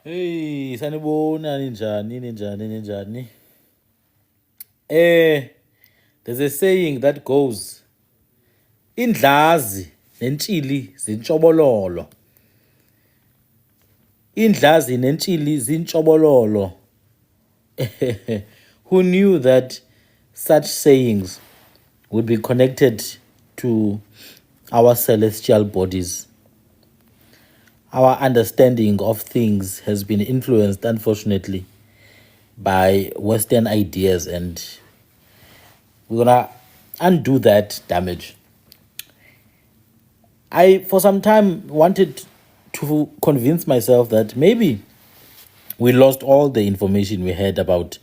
Hey, sanibona ninjani. There's a saying that goes, indlazi nentshili zintshobololo. Indlazi nentshili zintshobololo. Who knew that such sayings would be connected to our celestial bodies? Our understanding of things has been influenced, unfortunately, by Western ideas, and we're gonna undo that damage. I, for some time, wanted to convince myself that maybe we lost all the information we had about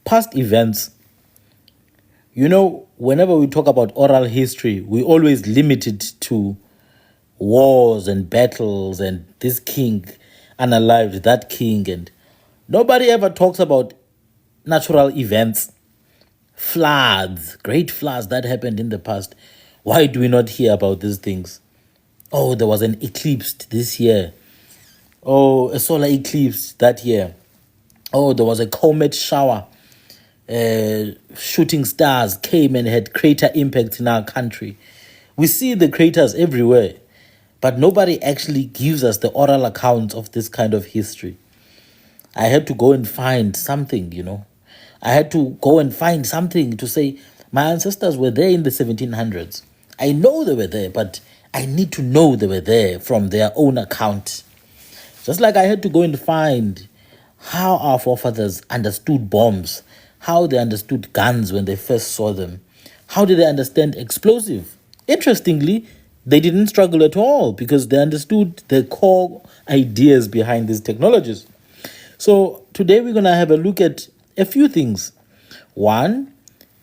past events. You know, whenever we talk about oral history, we always limit it to wars and battles and this king unalived that king, and nobody ever talks about natural events, floods, great floods that happened in the past. Why do we not hear about these things? Oh, there was an eclipse this year. Oh, a solar eclipse that year. Oh, there was a comet shower. Shooting stars came and had crater impacts in our country. We see the craters everywhere. but nobody actually gives us the oral accounts of this kind of history. I had to go and find something, I had to go and find something to say, my ancestors were there in the 1700s. I know they were there, but I need to know they were there from their own account. Just like I had to go and find how our forefathers understood bombs, how they understood guns when they first saw them, how did they understand explosive? Interestingly, they didn't struggle at all because they understood the core ideas behind these technologies. So today we're going to have a look at a few things. One,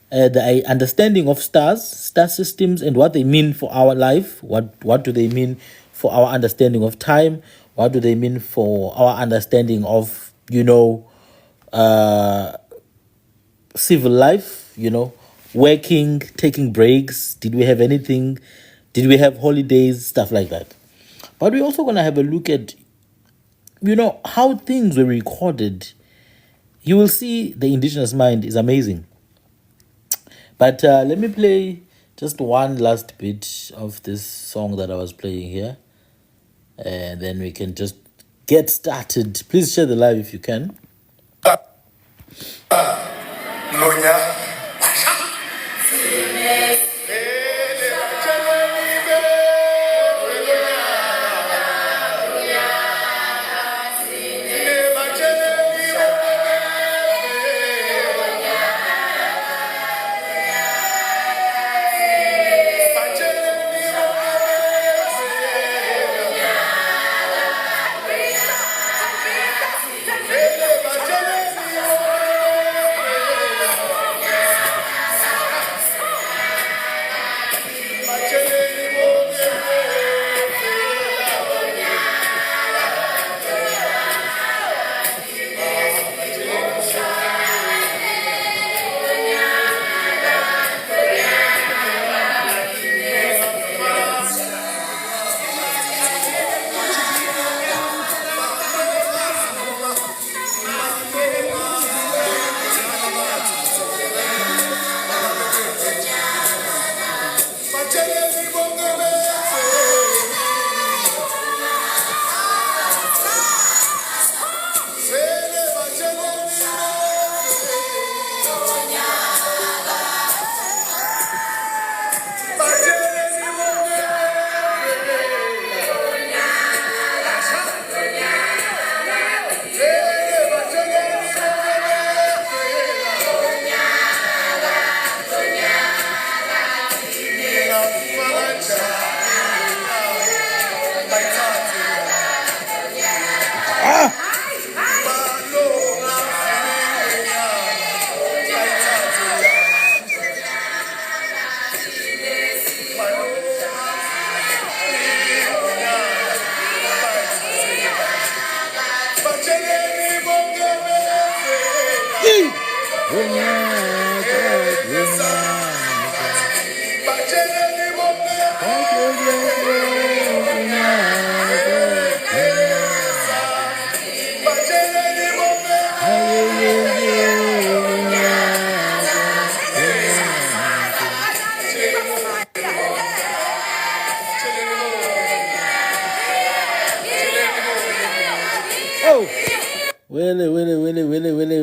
the understanding of stars, star systems, and what they mean for our life. What do they mean for our understanding of time? What do they mean for our understanding of, civil life, working, taking breaks? Did we have anything? Did we have holidays? Stuff like that. But we're also going to have a look at, how things were recorded. You will see the indigenous mind is amazing. But let me play just one last bit of this song that I was playing here. And then we can just get started. Please share the live if you can.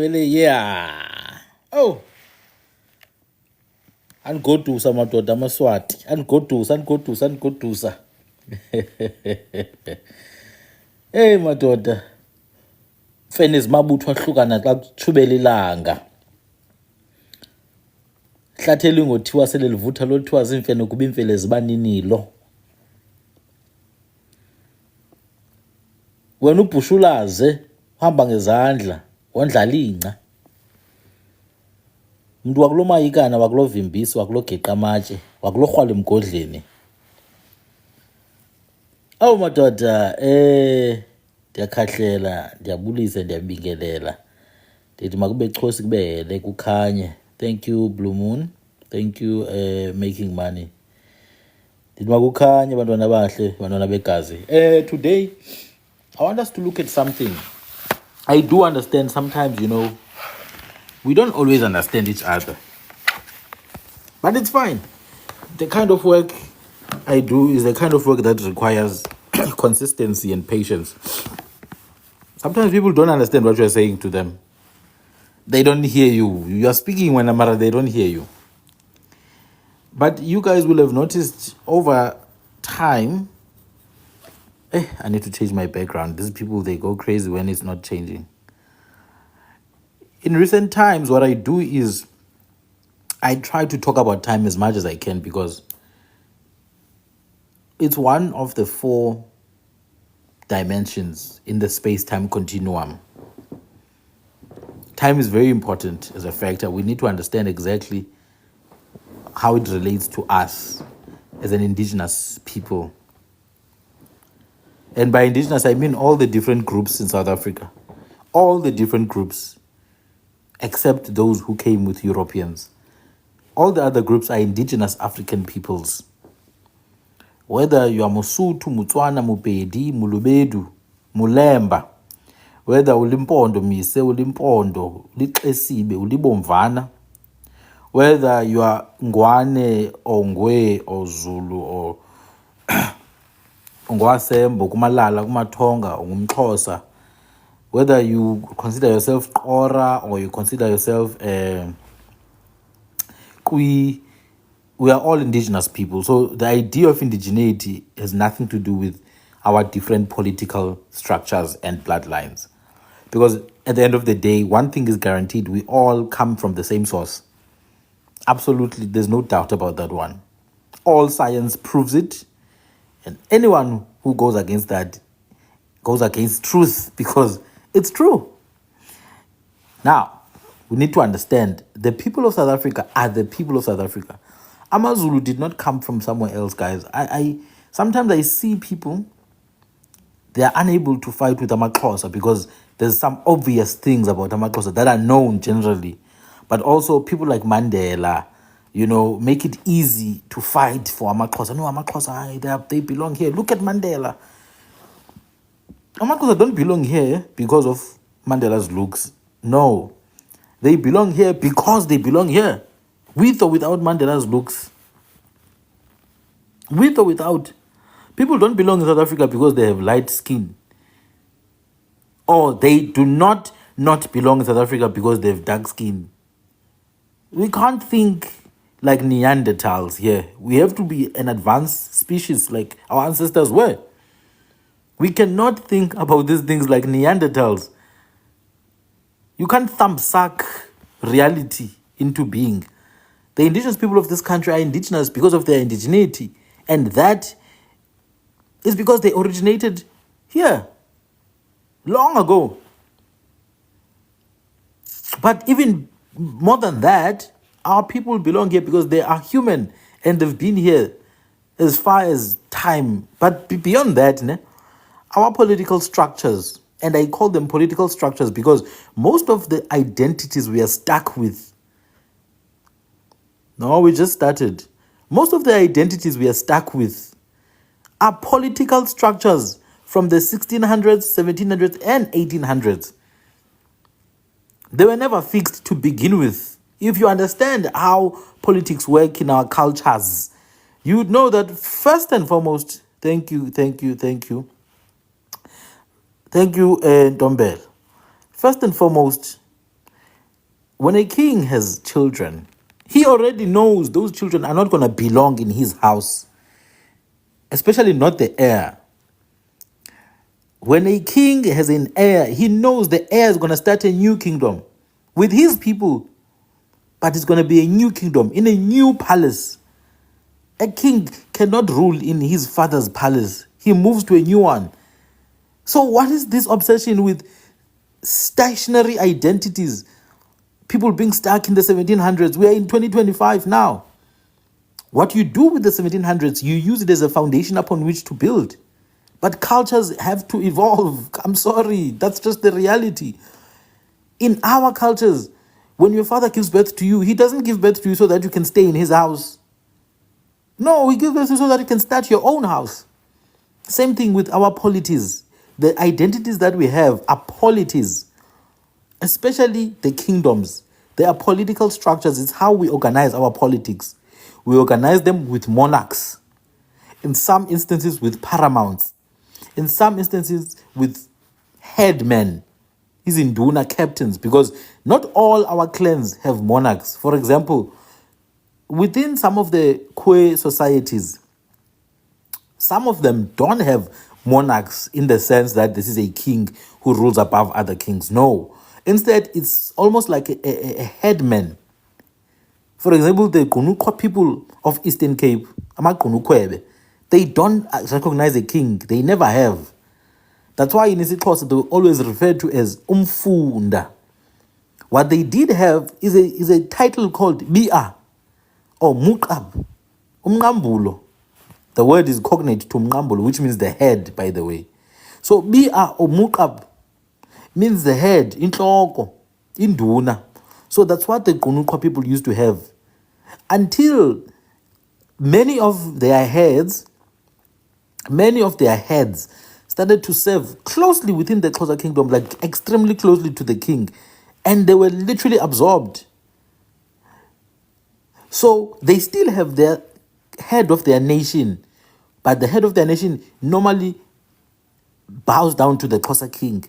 Willy, yeah. Oh. Angodusa madoda amaswati. Angodusa. Hey madoda. Mfene zimabutho ahlukana xa kuthubela ilanga. Hlathela ingothiwa sele livutha lothiwa zimfene kuba imfele zibaninilo. Wena ubhushulaze uhamba ngezandla wondlala ingca. Mntu wakulo mayikana wakulo vimbisi wakulo geqa amatshe wakulo rhwala emgodleni. Awu madoda ndiyakhahlela ndiyabulisa ndiyabingelela ndithi makube chosi kubele kukhanye. Thank you Blue Moon, thank you Making Money. Ndithi makukhanye bantwana bahle bantwana begazi. Today I want us to look at something. I do understand sometimes, we don't always understand each other. But it's fine. The kind of work I do is the kind of work that requires consistency and patience. Sometimes people don't understand what you're saying to them. They don't hear you. You are speaking when Amara, they don't hear you. But you guys will have noticed over time. I need to change my background. These people, they go crazy when it's not changing. In recent times, what I do is I try to talk about time as much as I can because it's one of the 4 dimensions in the space-time continuum. Time is very important as a factor. We need to understand exactly how it relates to us as an indigenous people. And by indigenous, I mean all the different groups in South Africa. All the different groups, except those who came with Europeans. All the other groups are indigenous African peoples. Whether you are Mosotho, Motswana, Mopedi, Mulubedu, Mulemba, whether ulimpondo mise, ulimpondo, lixesibe, ulibomvana, whether you are Ngwane or Ngwe or Zulu or Ngwasembo, Kumalala, Kumatonga, or Ngumxhosa, whether you consider yourself Kora or you consider yourself Kui, we are all indigenous people. So the idea of indigeneity has nothing to do with our different political structures and bloodlines. Because at the end of the day, one thing is guaranteed, we all come from the same source. Absolutely, there's no doubt about that one. All science proves it. And anyone who goes against that goes against truth because it's true. Now, we need to understand the people of South Africa are the people of South Africa. Amazulu did not come from somewhere else, guys. I sometimes I see people, they are unable to fight with Amaxhosa because there's some obvious things about Amaxhosa that are known generally. But also people like Mandela, make it easy to fight for Amaxhosa. No, Amaxhosa, they belong here. Look at Mandela. Amaxhosa don't belong here because of Mandela's looks. No. They belong here because they belong here. With or without Mandela's looks. With or without. People don't belong in South Africa because they have light skin. Or they do not belong in South Africa because they have dark skin. We can't think like Neanderthals here. We have to be an advanced species like our ancestors were. We cannot think about these things like Neanderthals. You can't thumbsuck reality into being. The indigenous people of this country are indigenous because of their indigeneity. And that is because they originated here long ago. But even more than that, our people belong here because they are human and they've been here as far as time. But beyond that, our political structures, and I call them political structures because most of the identities we are stuck with, no, we just started. Most of the identities we are stuck with are political structures from the 1600s, 1700s, and 1800s. They were never fixed to begin with. If you understand how politics work in our cultures, you would know that first and foremost, thank you, Dombel. First and foremost, when a king has children, he already knows those children are not going to belong in his house, especially not the heir. When a king has an heir, he knows the heir is going to start a new kingdom with his people, but it's going to be a new kingdom in a new palace. A king cannot rule in his father's palace. He moves to a new one. So what is this obsession with stationary identities? People being stuck in the 1700s. We are in 2025 now. What you do with the 1700s, you use it as a foundation upon which to build. But cultures have to evolve. I'm sorry. That's just the reality. In our cultures, when your father gives birth to you, he doesn't give birth to you so that you can stay in his house. No, he gives birth to you so that you can start your own house. Same thing with our polities. The identities that we have are polities, especially the kingdoms. They are political structures. It's how we organize our politics. We organize them with monarchs. in some instances with paramounts, in some instances with headmen, izinduna captains, because not all our clans have monarchs. For example, within some of the Kwe societies, some of them don't have monarchs in the sense that this is a king who rules above other kings. No. Instead, it's almost like a headman. For example, the Gunukwa people of Eastern Cape, Amagunukwebe, they don't recognize a king. They never have. That's why in isiXhosa they always referred to as umfunda. What they did have is a title called Bia or Muqab, Umngambulo. The word is cognate to Mngambulo, which means the head, by the way. So Bia or Muqab means the head, intloko, induna. So that's what the Gunukwa people used to have. Until many of their heads started to serve closely within the Xhosa kingdom, like extremely closely to the king, and they were literally absorbed. So they still have their head of their nation, but the head of their nation normally bows down to the Xhosa king.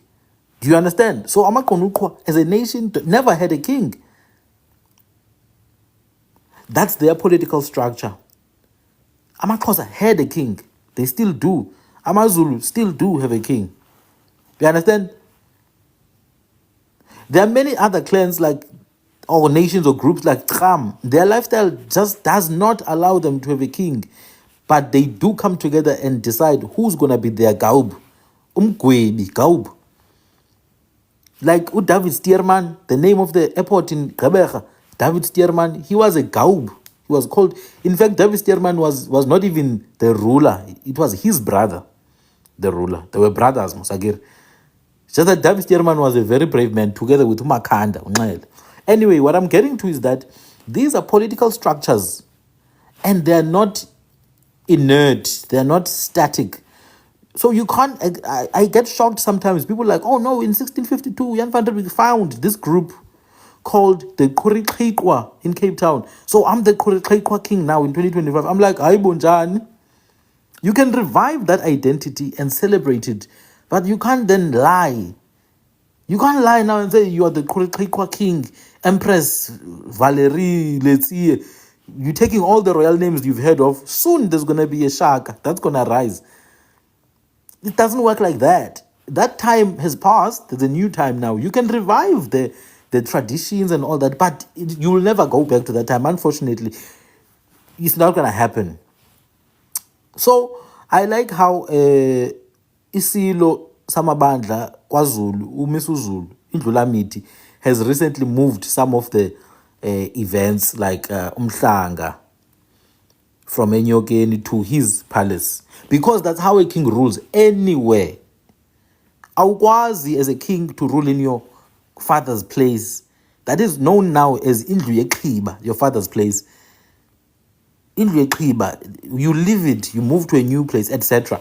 Do you understand? So Amakonukwa as a nation never had a king. That's their political structure. Amaxhosa had a king. They still do. Amazulu still do have a king. You understand? There are many other clans like or nations or groups like Tram. Their lifestyle just does not allow them to have a king. But they do come together and decide who's gonna be their gaub. Umgwebi, gaub. Like David Stearman, the name of the airport in Gqeberha, David Stearman, he was a gaub. He was called, in fact, David Stearman was not even the ruler. It was his brother, the ruler. They were brothers, Musagir. Just that David Stearman was a very brave man together with Umakanda. Anyway, what I'm getting to is that these are political structures and they're not inert, they're not static. So you can't, I get shocked sometimes. People are like, oh no, in 1652, Jan van der Beek found this group called the Kurikikwa in Cape Town. So I'm the Kurikikwa king now in 2025. I'm like, hi Bonjan. You can revive that identity and celebrate it, but you can't then lie. You can't lie now and say you are the Kurikikwa king, Empress Valerie, let's see. You're taking all the royal names you've heard of. Soon there's going to be a Shaka that's going to rise. It doesn't work like that. That time has passed. There's a new time now. You can revive the traditions and all that, but you will never go back to that time. Unfortunately, it's not going to happen. So I like how Isilo Samabandla KwaZulu, uMisuzulu, Indlulamiti, has recently moved some of the events like Umhlanga from Enyokeni to his palace, because that's how a king rules anywhere. Awukwazi as a king to rule in your father's place. That is known now as Indlu Yeqiba, your father's place. Indlu Yeqiba, you leave it, you move to a new place, etc.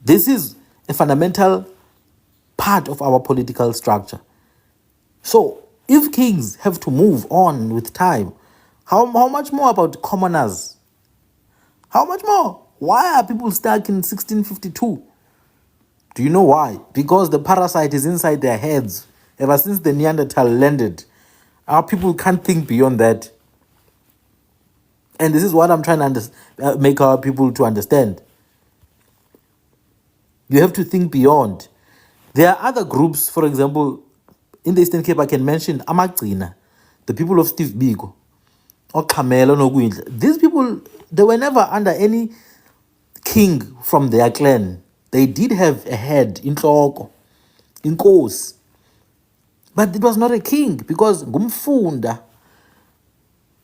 This is a fundamental part of our political structure. So if kings have to move on with time, how much more about commoners? How much more? Why are people stuck in 1652? Do you know why? Because the parasite is inside their heads. Ever since the Neanderthal landed, our people can't think beyond that. And this is what I'm trying to make our people to understand. You have to think beyond. There are other groups, for example, in the Eastern Cape, I can mention Amagcina, the people of Steve Biko, or Kamelo Nogwindla. These people, they were never under any king from their clan. They did have a head, in Inkosi. But it was not a king because Gumfunda.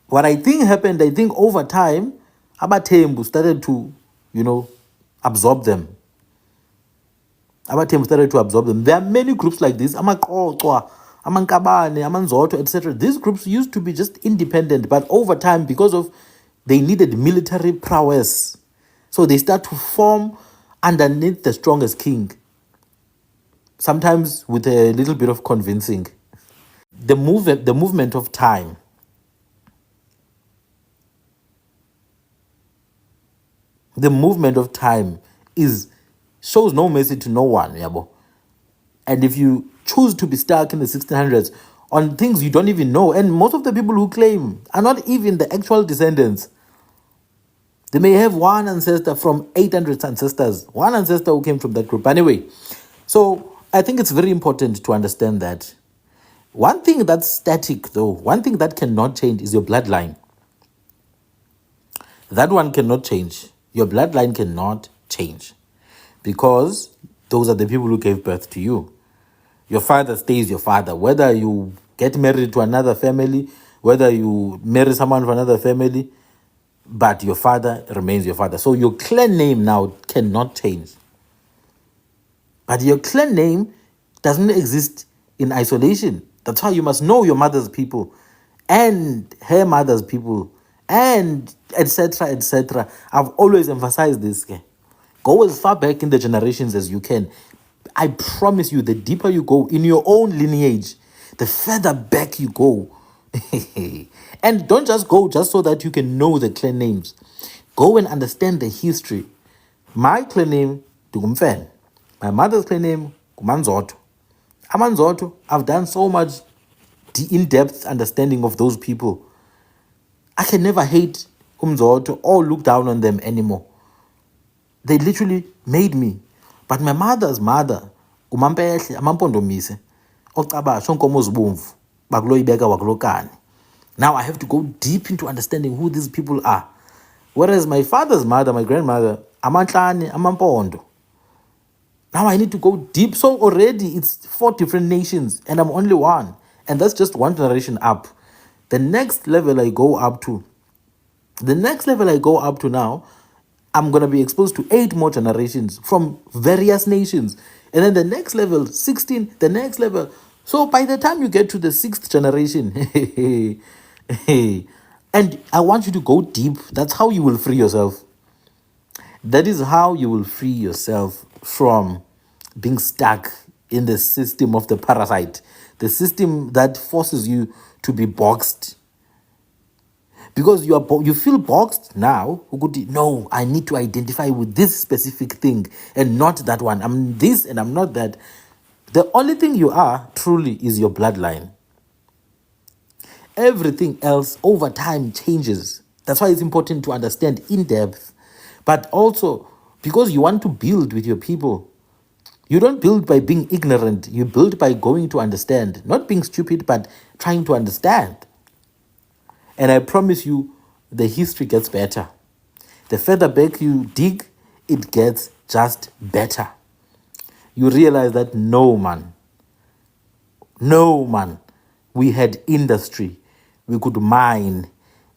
What I think happened, I think over time, Abatembu started to, absorb them. There are many groups like this, Amakotwa, Amankabane, Amanzoto, etc. These groups used to be just independent, but over time, because of they needed military prowess, so they start to form underneath the strongest king, sometimes with a little bit of convincing. The movement of time. The movement of time is shows no mercy to no one, yabo. And if you choose to be stuck in the 1600s on things you don't even know, and most of the people who claim are not even the actual descendants. They may have one ancestor from 800 ancestors, one ancestor who came from that group. Anyway, so I think it's very important to understand that one thing that's static, though, one thing that cannot change is your bloodline. That one cannot change. Your bloodline cannot change because those are the people who gave birth to you. Your father stays your father. Whether you get married to another family, whether you marry someone from another family, but your father remains your father. So your clan name now cannot change. But your clan name doesn't exist in isolation. That's why you must know your mother's people and her mother's people and etc. etc. I've always emphasized this. Okay? Go as far back in the generations as you can. I promise you, the deeper you go in your own lineage, the further back you go. And don't just go just so that you can know the clan names. Go and understand the history. My clan name, Dugumfen. My mother's clan name, Kumanzoto. Amanzoto, I've done so much in-depth understanding of those people. I can never hate Umzoto or look down on them anymore. They literally made me. But my mother's mother, Umampehle, Amampondomise, Okaba, Shonkomo Zbumvu, Baglo Ibeka Waglokani. Now I have to go deep into understanding who these people are. Whereas my father's mother, my grandmother, Amantlani, Amampondo. Now I need to go deep. So already it's 4 different nations and I'm only one. And that's just one generation up. The next level I go up to now, I'm going to be exposed to 8 more generations from various nations. And then the next level, 16, the next level. So by the time you get to the 6th generation, and I want you to go deep. That's how you will free yourself. That is how you will free yourself from being stuck in the system of the parasite, the system that forces you to be boxed. Because you feel boxed now. No, I need to identify with this specific thing and not that one. I'm this and I'm not that. The only thing you are truly is your bloodline. Everything else over time changes. That's why it's important to understand in depth. But also, because you want to build with your people, you don't build by being ignorant. You build by going to understand. Not being stupid, but trying to understand. And I promise you, the history gets better. The further back you dig, it gets just better. You realize that no, man, we had industry. We could mine.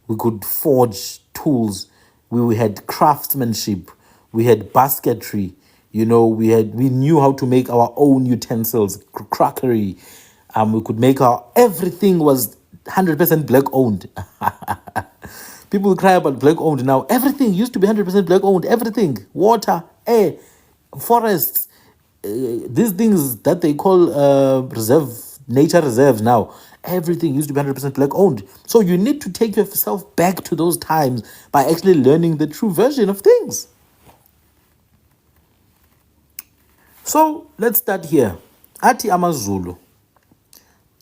We could forge tools. We had craftsmanship. We had basketry. We knew how to make our own utensils, crockery. We could make everything was 100% black owned. People cry about black owned now. Everything used to be 100% black owned. Everything, water, air, forests, these things that they call nature reserves now. Everything used to be 100% black owned. So you need to take yourself back to those times by actually learning the true version of things. So let's start here. Ati Amazulu,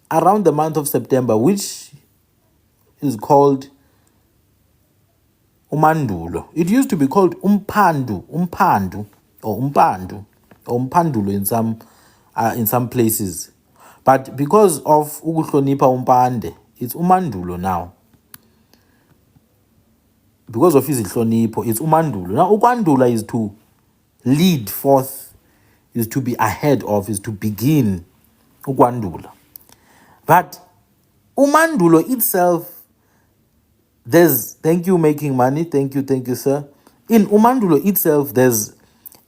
around the month of September, which is called Umandulo. It used to be called Umpandu, or Umpandulo in some places. But because of Ukuhlonipa Umpande, it's Umandulo now. Because of his Ihlonipo, it's Umandulo. Now Ukwandula is to lead forth, is to be ahead of, is to begin. Ukwandula. But Umandulo itself, thank you, making money. Thank you, sir. In Umandulo itself, there's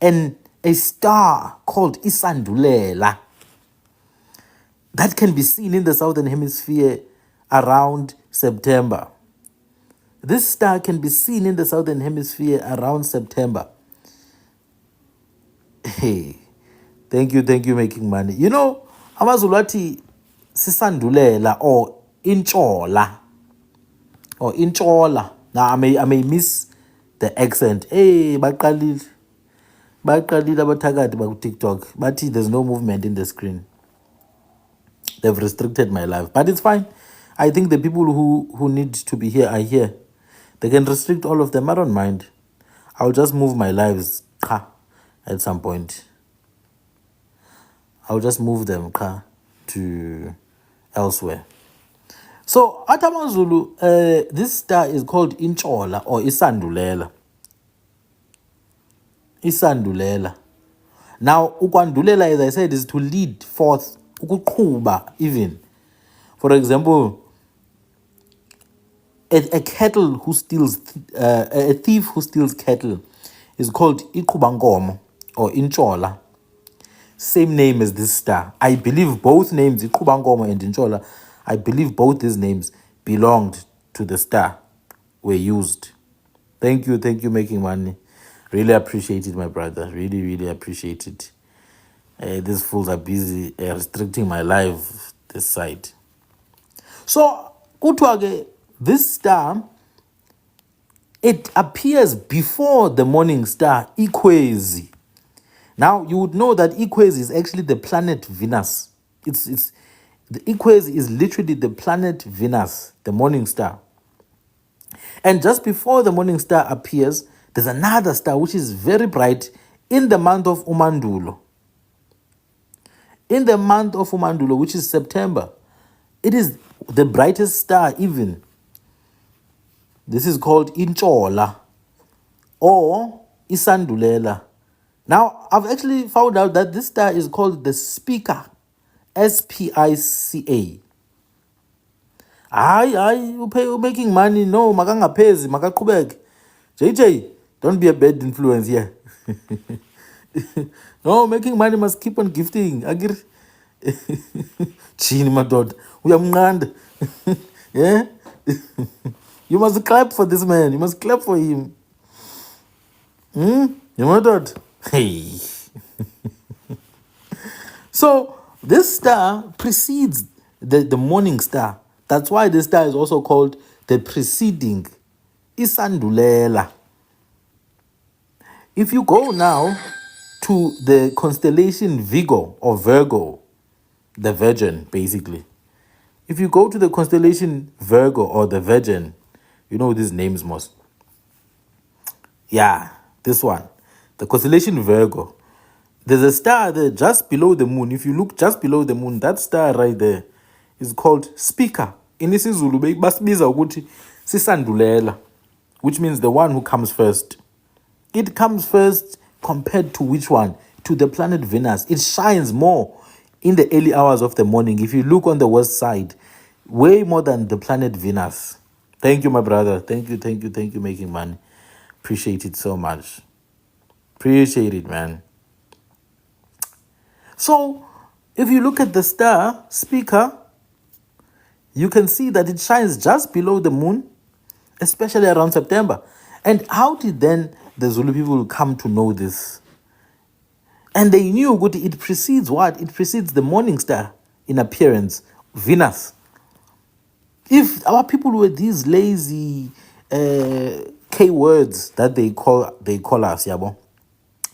a star called Isandulela that can be seen in the southern hemisphere around September. This star can be seen in the southern hemisphere around September. Hey, thank you, making money. Amazulati Sisandulela or Inchola. Now I may the accent. Hey, baqalile abathakathi baku-TikTok. But there's no movement in the screen. They've restricted my life. But it's fine. I think the people who need to be here are here. They can restrict all of them. I don't mind. I'll just move my lives at some point. I'll just move them to elsewhere. So, AmaZulu, this star is called Inchola or Isandulela. Isandulela. Now, ukwandulela, as I said, is to lead forth, ukuqhuba even. For example, a cattle who steals, a thief who steals cattle is called Iqubangomo or Inchola. Same name as this star. I believe both names, Iqubangomo and Inchola, I believe both these names belonged to the star, were used. Thank you, Making Money. Really appreciate it, my brother. Really, really appreciate it. These fools are busy restricting my life this side. So, kuthiwa this star, it appears before the morning star, Ikwezi. Now, you would know that Ikwezi is actually the planet Venus. The Ikwezi is literally the planet Venus, the morning star. And just before the morning star appears, there's another star which is very bright in the month of Umandulo. In the month of Umandulo, which is September, it is the brightest star even. This is called Inchola or Isandulela. Now, I've actually found out that this star is called the Spica, Spica. You're making money. No, makangapezi, makaqhubeke. JJ, don't be a bad influence here. No, making money must keep on gifting. Agir. Chini madod. Uyamnqanda. Yeah? You must clap for this man. You must clap for him. You know that? Hey. So, this star precedes the morning star. That's why this star is also called the preceding Isandulela. If you go now to the constellation Virgo or Virgo, the Virgin, basically. If you go to the constellation Virgo or the Virgin, you know these names most. Yeah, this one. The constellation Virgo. There's a star there just below the moon. If you look just below the moon, that star right there is called Spica. In isiZulu basibiza ukuthi sisandulela, which means the one who comes first. It comes first compared to which one? To the planet Venus. It shines more in the early hours of the morning. If you look on the west side, way more than the planet Venus. Thank you, my brother. Thank you, Making Money. Appreciate it so much. Appreciate it, man. So, if you look at the star, Spica, you can see that it shines just below the moon, especially around September. And how did then the Zulu people come to know this? And they knew it precedes what? It precedes the morning star in appearance, Venus. If our people were these lazy K words that they call us, yabo.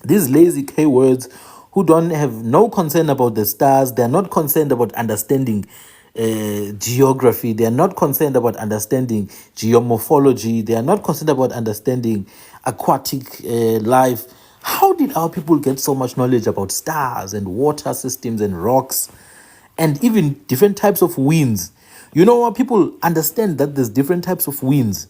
These lazy K words who don't have no concern about the stars, they're not concerned about understanding geography, they are not concerned about understanding geomorphology, they are not concerned about understanding aquatic life. How did our people get so much knowledge about stars and water systems and rocks and even different types of winds? You know what? People understand that there's different types of winds.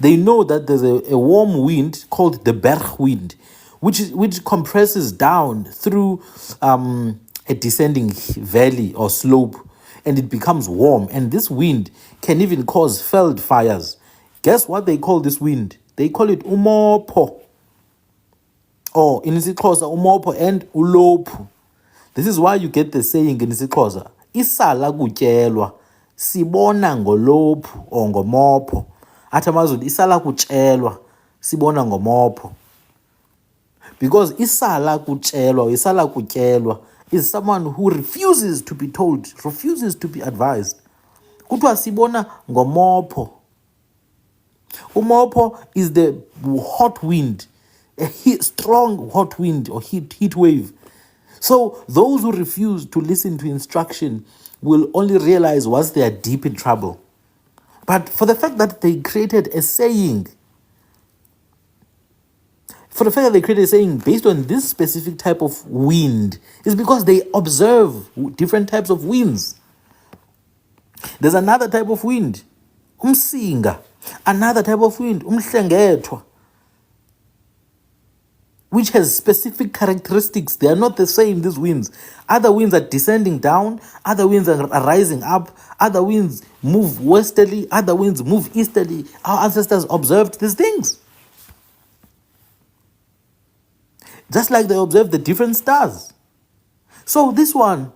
They know that there's a warm wind called the Berg wind, which compresses down through a descending valley or slope, and it becomes warm. And this wind can even cause felled fires. Guess what they call this wind? They call it umopo. Or in isiXhosa, umopo and ulopu. This is why you get the saying in isiXhosa, isala kutyelwa sibona ngolophu or ngomopo. Athi amaZulu, isala kutyelwa sibona ngomopo. Because isala kutyelwa, isala kutyelwa is someone who refuses to be told, refuses to be advised. Kuthiwa sibona ngomopo. Umopo is the hot wind, strong hot wind or heat wave. So those who refuse to listen to instruction will only realize once they are deep in trouble. But for the fact that they created a saying, based on this specific type of wind, is because they observe different types of winds. There's another type of wind, umsinga, another type of wind, umhlengethwa, which has specific characteristics. They are not the same, these winds. Other winds are descending down, other winds are rising up, other winds move westerly, other winds move easterly. Our ancestors observed these things. Just like they observed the different stars. So this one,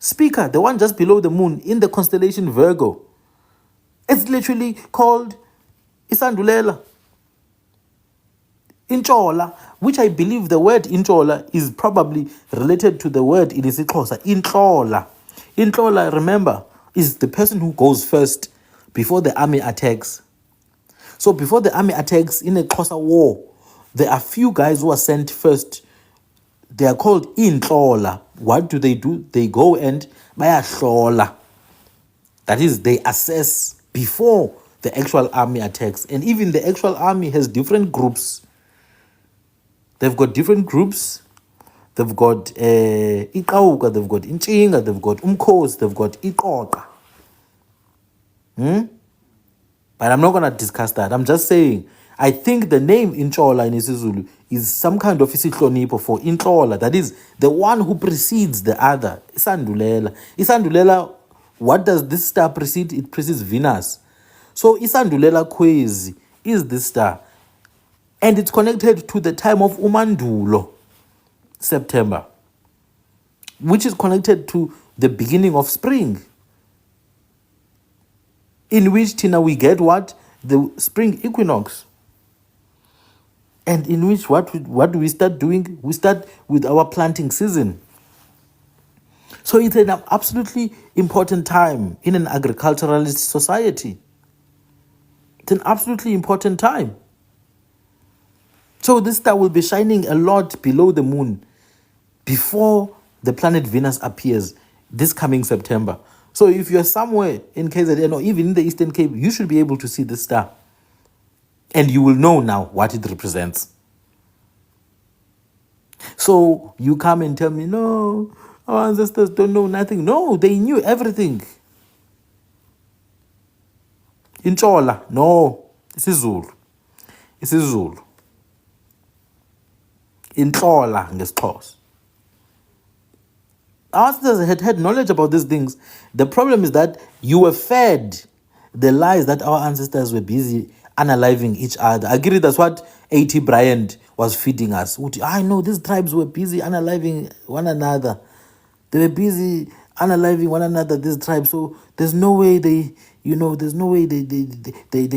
Speaker, the one just below the moon in the constellation Virgo, it's literally called Isandulela. Inchola, which I believe the word Inchola is probably related to the word in isiXhosa, Intlola. Intlola, remember, is the person who goes first before the army attacks. So before the army attacks in a Xhosa war, there are few guys who are sent first. They are called Intlola. What do? They go and bayahlola. That is, they assess before the actual army attacks. And even the actual army has different groups. They've got different groups. They've got Iqawuka, they've got Inchinga, they've got Umkhosi, they've got Iqoqa. But I'm not going to discuss that. I'm just saying, I think the name Inchola in isiZulu is some kind of isihlonipho for Intlola. That is, the one who precedes the other. Isandulela. Isandulela, what does this star precede? It precedes Venus. So Isandulela Khwezi is this star. And it's connected to the time of Umandulo, September, which is connected to the beginning of spring, in which Tina we get what? The spring equinox. And in which what do we start doing? We start with our planting season. So it's an absolutely important time in an agriculturalist society. It's an absolutely important time. So this star will be shining a lot below the moon before the planet Venus appears this coming September. So if you're somewhere in KZN or even in the Eastern Cape, you should be able to see this star. And you will know now what it represents. So you come and tell me, no, our ancestors don't know nothing. No, they knew everything. Inchola, no, isiZulu. isiZulu. Intlola ngesiXhosa. Our ancestors had knowledge about these things. The problem is that you were fed the lies that our ancestors were busy unaliving each other. I agree, that's what A.T. Bryant was feeding us. I know these tribes were busy unaliving one another. They were busy unaliving one another, these tribes. So there's no way they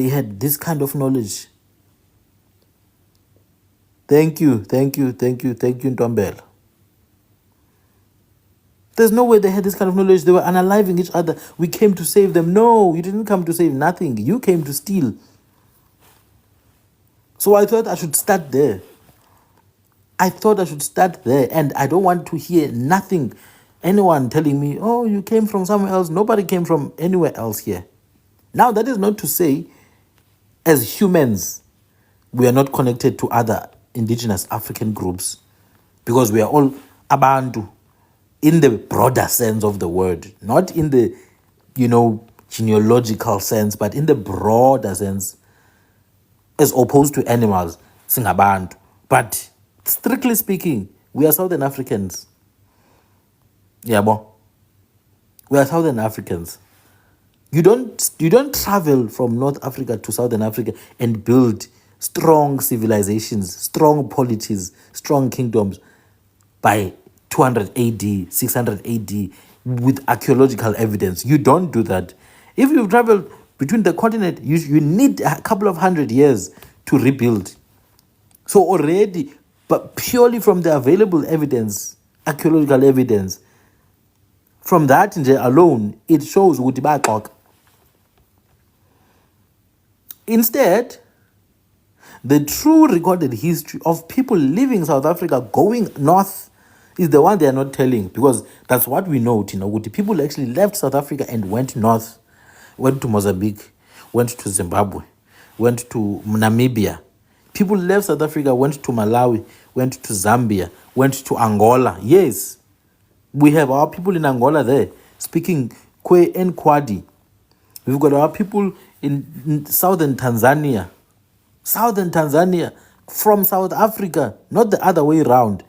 had this kind of knowledge. Thank you, Ntombela. There's no way they had this kind of knowledge. They were unaliving each other. We came to save them. No, you didn't come to save nothing. You came to steal. So I thought I should start there. And I don't want to hear nothing. Anyone telling me, oh, you came from somewhere else. Nobody came from anywhere else here. Now, that is not to say, as humans, we are not connected to other indigenous African groups, because we are all Abantu in the broader sense of the word, not in the, genealogical sense, but in the broader sense, as opposed to animals, singabantu. But strictly speaking, we are Southern Africans. Yeah, we are Southern Africans. You don't travel from North Africa to Southern Africa and build strong civilizations, strong polities, strong kingdoms by 200 AD, 600 AD with archaeological evidence. You don't do that. If you travel between the continent, you need a couple of 100 years to rebuild. So already, but purely from the available evidence, archaeological evidence, from that alone, it shows ukuthi baxoxa. Instead, the true recorded history of people leaving South Africa going north is the one they are not telling, because that's what we know. People actually left South Africa and went north, went to Mozambique, went to Zimbabwe, went to Namibia. People left South Africa, went to Malawi, went to Zambia, went to Angola. Yes, we have our people in Angola there speaking Kwe and Kwadi. We've got our people in southern Tanzania from South Africa, not the other way around.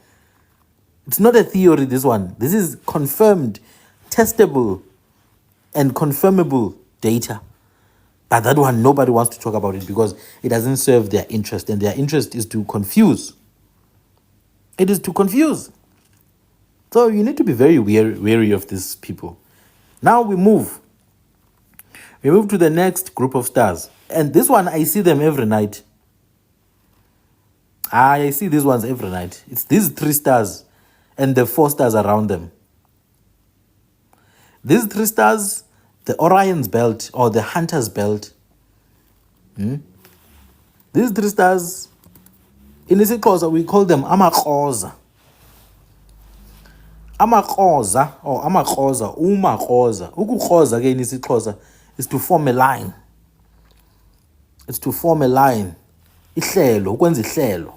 It's not a theory, this one. This is confirmed, testable, and confirmable data. But that one, nobody wants to talk about it because it doesn't serve their interest, and their interest is to confuse. It is to confuse. So you need to be very wary of these people. Now we move. We move to the next group of stars. And this one, I see them every night. I see these ones every night. It's these 3 stars and the 4 stars around them. These 3 stars, the Orion's belt or the Hunter's belt. These 3 stars, in isiXhosa we call them amakroza. Amakroza or amakroza, umakroza. Ukukroza ke in isiXhosa is to form a line. It's to form a line. Ihlelo, ukwenza ihlelo.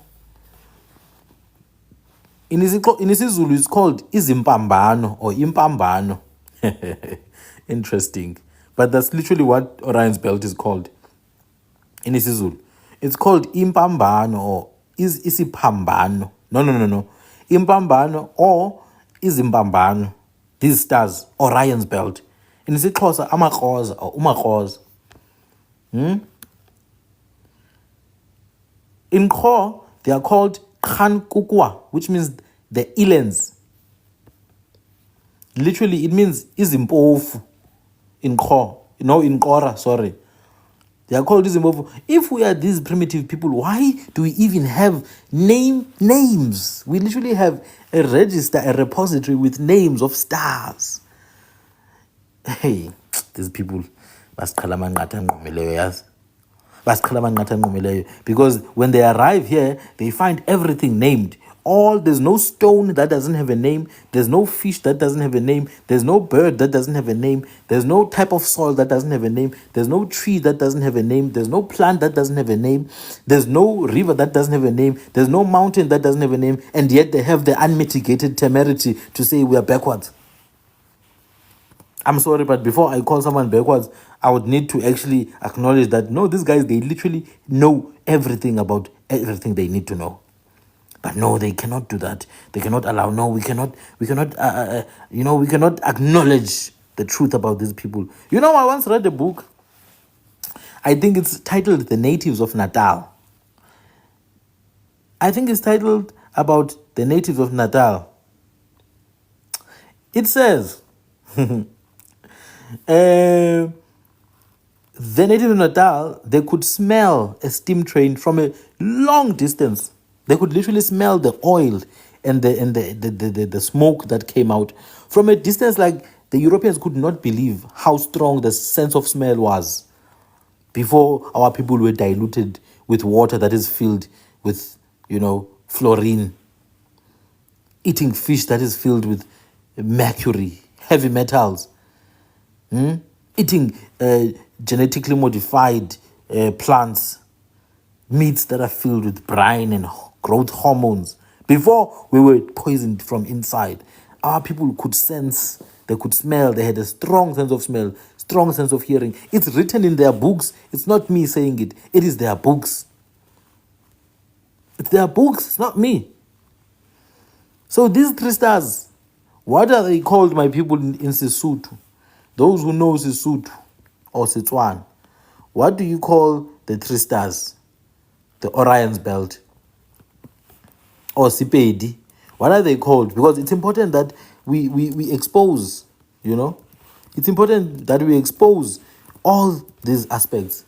In isiZulu it's called izimpambano or impambano. Interesting. But that's literally what Orion's belt is called in isiZulu. It's called impambano or isiphambano. No. Impambano or izimpambano. These stars, Orion's belt. In isiXhosa amakroza or umakroza. In Kho, they are called Khankukwa, which means the Elands. Literally, it means izimpofu in Kho. In Kora, sorry. They are called izimpofu. If we are these primitive people, why do we even have names? We literally have a register, a repository with names of stars. Hey, these people, because when they arrive here, they find everything named. There's no stone that doesn't have a name. There's no fish that doesn't have a name. There's no bird that doesn't have a name. There's no type of soil that doesn't have a name. There's no tree that doesn't have a name. There's no plant that doesn't have a name. There's no river that doesn't have a name. There's no mountain that doesn't have a name. And yet they have the unmitigated temerity to say we are backwards. I'm sorry, but before I call someone backwards, I would need to actually acknowledge that, no, these guys, they literally know everything about everything they need to know. But no, they cannot do that. They cannot allow, no, we cannot acknowledge the truth about these people. I once read a book. I think it's titled The Natives of Natal. I think it's titled about the natives of Natal. It says, the natives of Natal, they could smell a steam train from a long distance. They could literally smell the oil and the smoke that came out from a distance. Like, the Europeans could not believe how strong the sense of smell was before our people were diluted with water that is filled with, fluorine, eating fish that is filled with mercury, heavy metals, eating genetically modified plants, meats that are filled with brine and growth hormones. Before, we were poisoned from inside. Our people could sense, they could smell, they had a strong sense of smell, strong sense of hearing. It's written in their books. It's not me saying it. It is their books. It's their books, it's not me. So these 3 stars, what are they called, my people in Sesotho? Those who know Sesotho or Setswana, what do you call the 3 stars? The Orion's belt or Sepedi? What are they called? Because it's important that we expose, It's important that we expose all these aspects.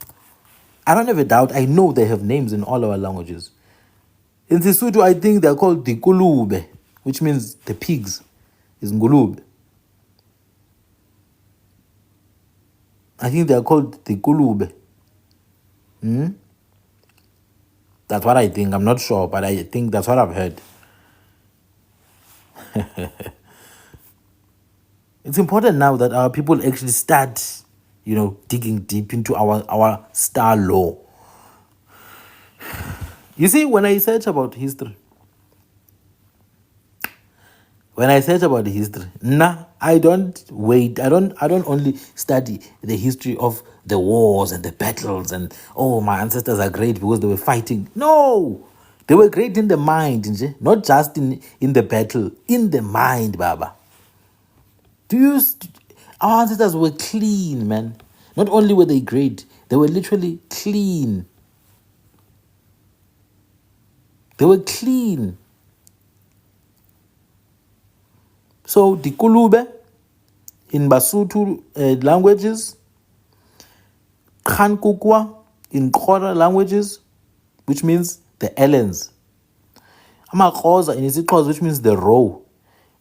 I don't have a doubt. I know they have names in all our languages. In Sesotho, I think they're called Dikolobe, which means the pigs. Is Ngulube. I think they're called Dikolobe. That's what I think. I'm not sure, but I think that's what I've heard. It's important now that our people actually start, digging deep into our star lore. You see, when I search about history, I don't wait. I don't only study the history of the wars and the battles and my ancestors are great because they were fighting. No. They were great in the mind, not just in the battle, in the mind, Baba. Our ancestors were clean, man. Not only were they great, they were literally clean. They were clean. So, Dikulube in Basotho languages, Khankukwa in Khora languages, which means the Ellens. Amakhoza in isiXhosa, which means the row.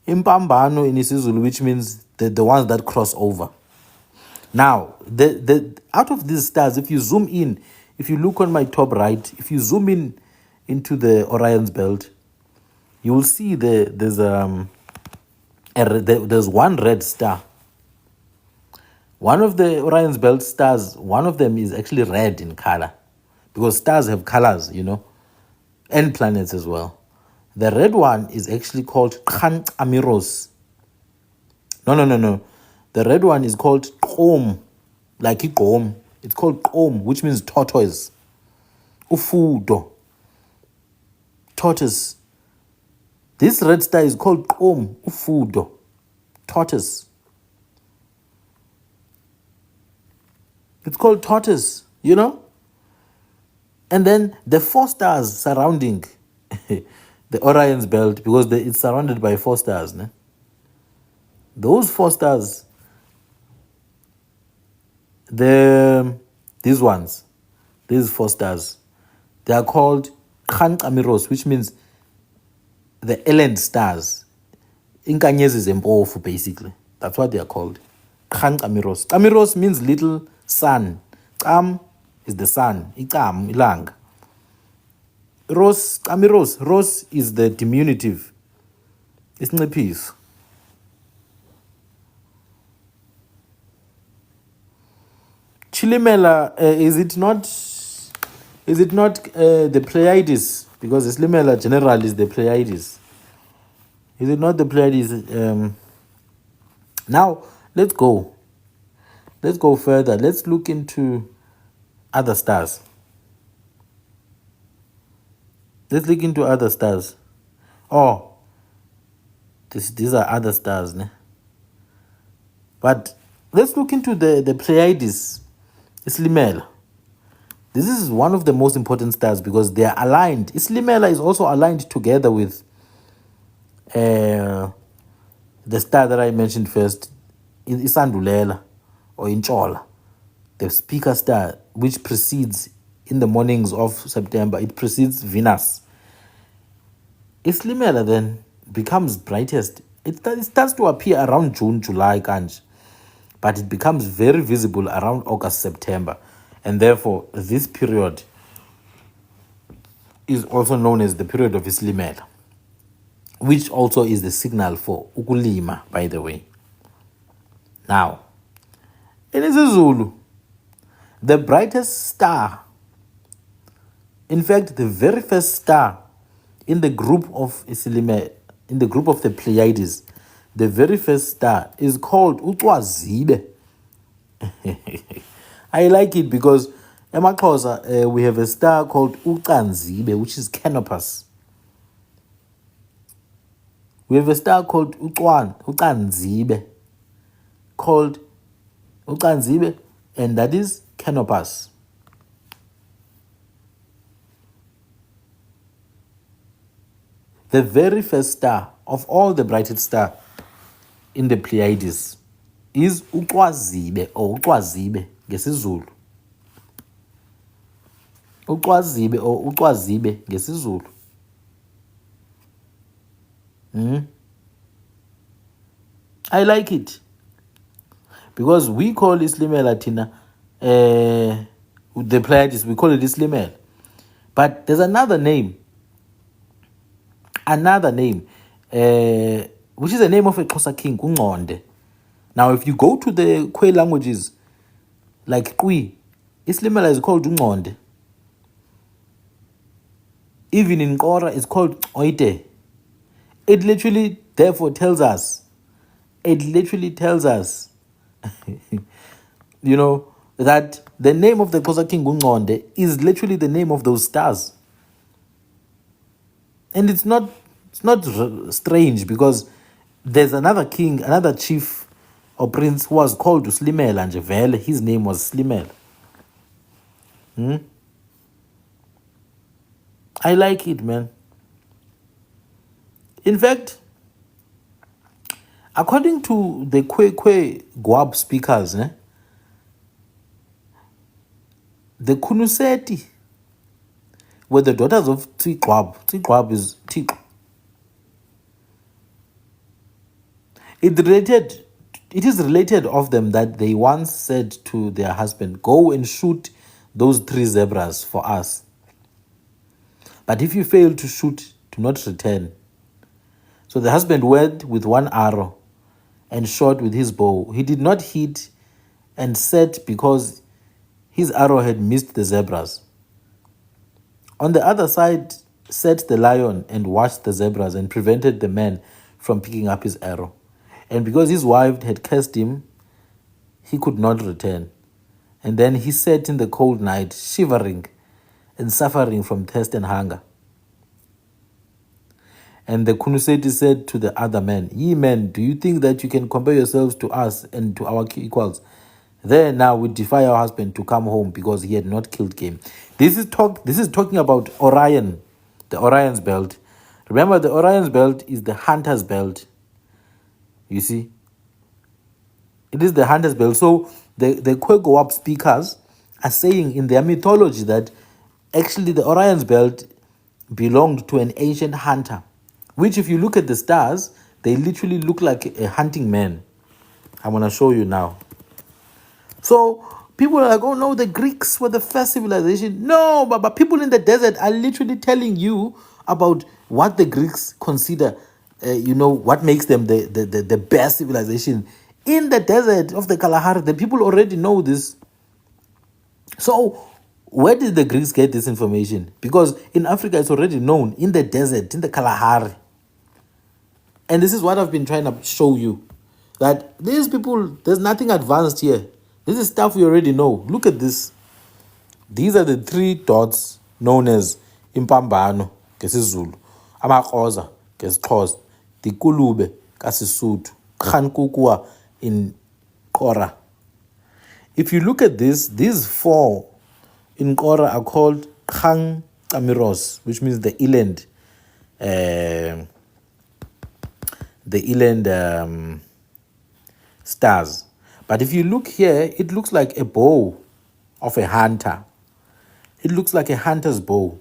Impambano in isiZulu, which means the ones that cross over. Now, the out of these stars, if you zoom in, if you look on my top right, if you zoom in into the Orion's belt, you will see there's one red star. One of the Orion's belt stars, one of them is actually red in color, because stars have colors, and planets as well. The red one is actually called Constellations. No. The red one is called Qom, like Qom. It's called Qom, which means tortoise. Ufudo. Tortoise. This red star is called Qom, Ufudo. Tortoise. It's called tortoise, And then the 4 stars surrounding the Orion's belt, because it's surrounded by 4 stars. Ne? Those 4 stars, these 4 stars, they are called Khankamiros, which means the Ellen stars. Inkanyezi zempofu, basically. That's what they are called. Khankamiros. Kamiros means little sun. Kam is the sun. Ikam, ilang. Kamiros. Ros is the diminutive. It's not a piece. Chilimela, is it not the Pleiades? Because the Chilimela general is the Pleiades. Is it not the Pleiades? Now, let's go further. Let's look into other stars. Oh, these are other stars. Ne? But let's look into the Pleiades. Islimela. This is one of the most important stars because they are aligned. Islimela is also aligned together with the star that I mentioned first, Isandulela or Inchola, the speaker star, which precedes in the mornings of September. It precedes Venus. Islimela then becomes brightest. It starts to appear around June, July, kanj. But it becomes very visible around August, September. And therefore, this period is also known as the period of Islimela, which also is the signal for ukulima, by the way. Now, in isiZulu, the brightest star, in fact, the very first star in the group of Islimela, in the group of the Pleiades, the very first star is called Ucwazibe. I like it because eMaxhosa, we have a star called Ucanzibe, which is Canopus. We have a star called Ucanzibe, and that is Canopus. The very first star of all the brightest star in the Pleiades is Ucwazibe or Ucwazibe ngesizulu. Ucwazibe or Ucwazibe ngesizulu. I like it because we call Islimela Tina The Pleiades, we call it Islimel. But there's another name, which is the name of a Xhosa king, Ungonde. Now, if you go to the Kwe languages, like Kwi, Islimela is called Ungonde. Even in Kora, it's called Oite. It literally, therefore, tells us, you know, that the name of the Xhosa king Ungonde is literally the name of those stars. And it's not strange, because there's another king, another chief or prince who was called Slimel and Vele. His name was Slimel. I like it, man. In fact, according to the Kwe Gwab speakers, the Kunuseti were the daughters of Tigwab. Tigwab is Tig. It is related of them that they once said to their husband, "Go and shoot those 3 zebras for us. But if you fail to shoot, do not return." So the husband went with 1 arrow and shot with his bow. He did not hit and set because his arrow had missed the zebras. On the other side sat the lion and watched the zebras and prevented the man from picking up his arrow. And because his wife had cursed him, he could not return. And then he sat in the cold night, shivering and suffering from thirst and hunger. And the Kunuseti said to the other men, "Ye men, do you think that you can compare yourselves to us and to our equals? There now we defy our husband to come home because he had not killed game." This is talking about Orion, the Orion's belt. Remember, the Orion's belt is the hunter's belt. You see? It is the hunter's belt. So the Kwegowab speakers are saying in their mythology that actually the Orion's belt belonged to an ancient hunter, which if you look at the stars, they literally look like a hunting man. I'm going to show you now. So people are like, "Oh no, the Greeks were the first civilization." No, but people in the desert are literally telling you about what the Greeks consider, what makes them the best civilization. In the desert of the Kalahari, the people already know this. So where did the Greeks get this information? Because in Africa, it's already known, in the desert, in the Kalahari. And this is what I've been trying to show you, that these people, there's nothing advanced here. This is stuff we already know. Look at this. These are the 3 dots known as Impambano, ngesizulu, Amakroza, ngesixhosa, Dikulube, kaSisuthu, Khankukua in Kora. If you look at this, these 4 in Kora are called Khang Kamiros, which means the eland. Stars. But if you look here, it looks like a bow of a hunter. It looks like a hunter's bow.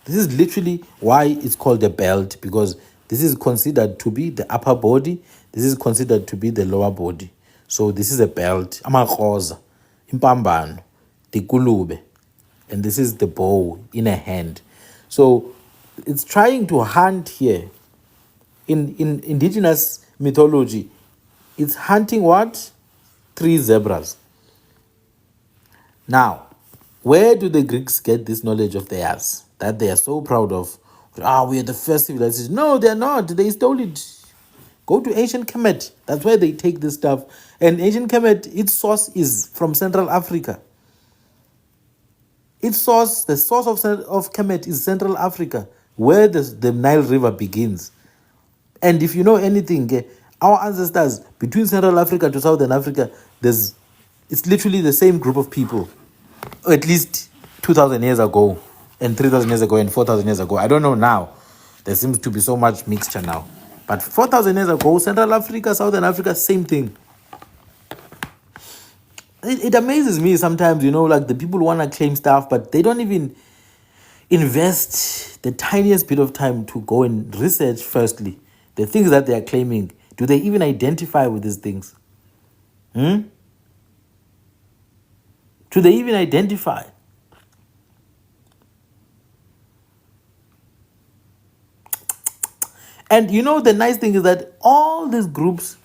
This is literally why it's called a belt, because this is considered to be the upper body. This is considered to be the lower body. So this is a belt. Amakroza, Impambano, Dikulube. And this is the bow in a hand. So it's trying to hunt here. In indigenous mythology, it's hunting what? 3 zebras. Now, where do the Greeks get this knowledge of theirs that they are so proud of? We are the first civilization. No, they're not. They stole it. Go to ancient Kemet. That's where they take this stuff. And ancient Kemet, its source is from Central Africa. The source of Kemet is Central Africa, where the Nile River begins. And if you know anything, our ancestors between Central Africa to Southern Africa, it's literally the same group of people, or at least 2,000 years ago, and 3,000 years ago, and 4,000 years ago. I don't know now. There seems to be so much mixture now. But 4,000 years ago, Central Africa, Southern Africa, same thing. It amazes me sometimes, like the people want to claim stuff, but they don't even invest the tiniest bit of time to go and research firstly the things that they are claiming. Do they even identify with these things? Do they even identify? And you know, the nice thing is that all these groups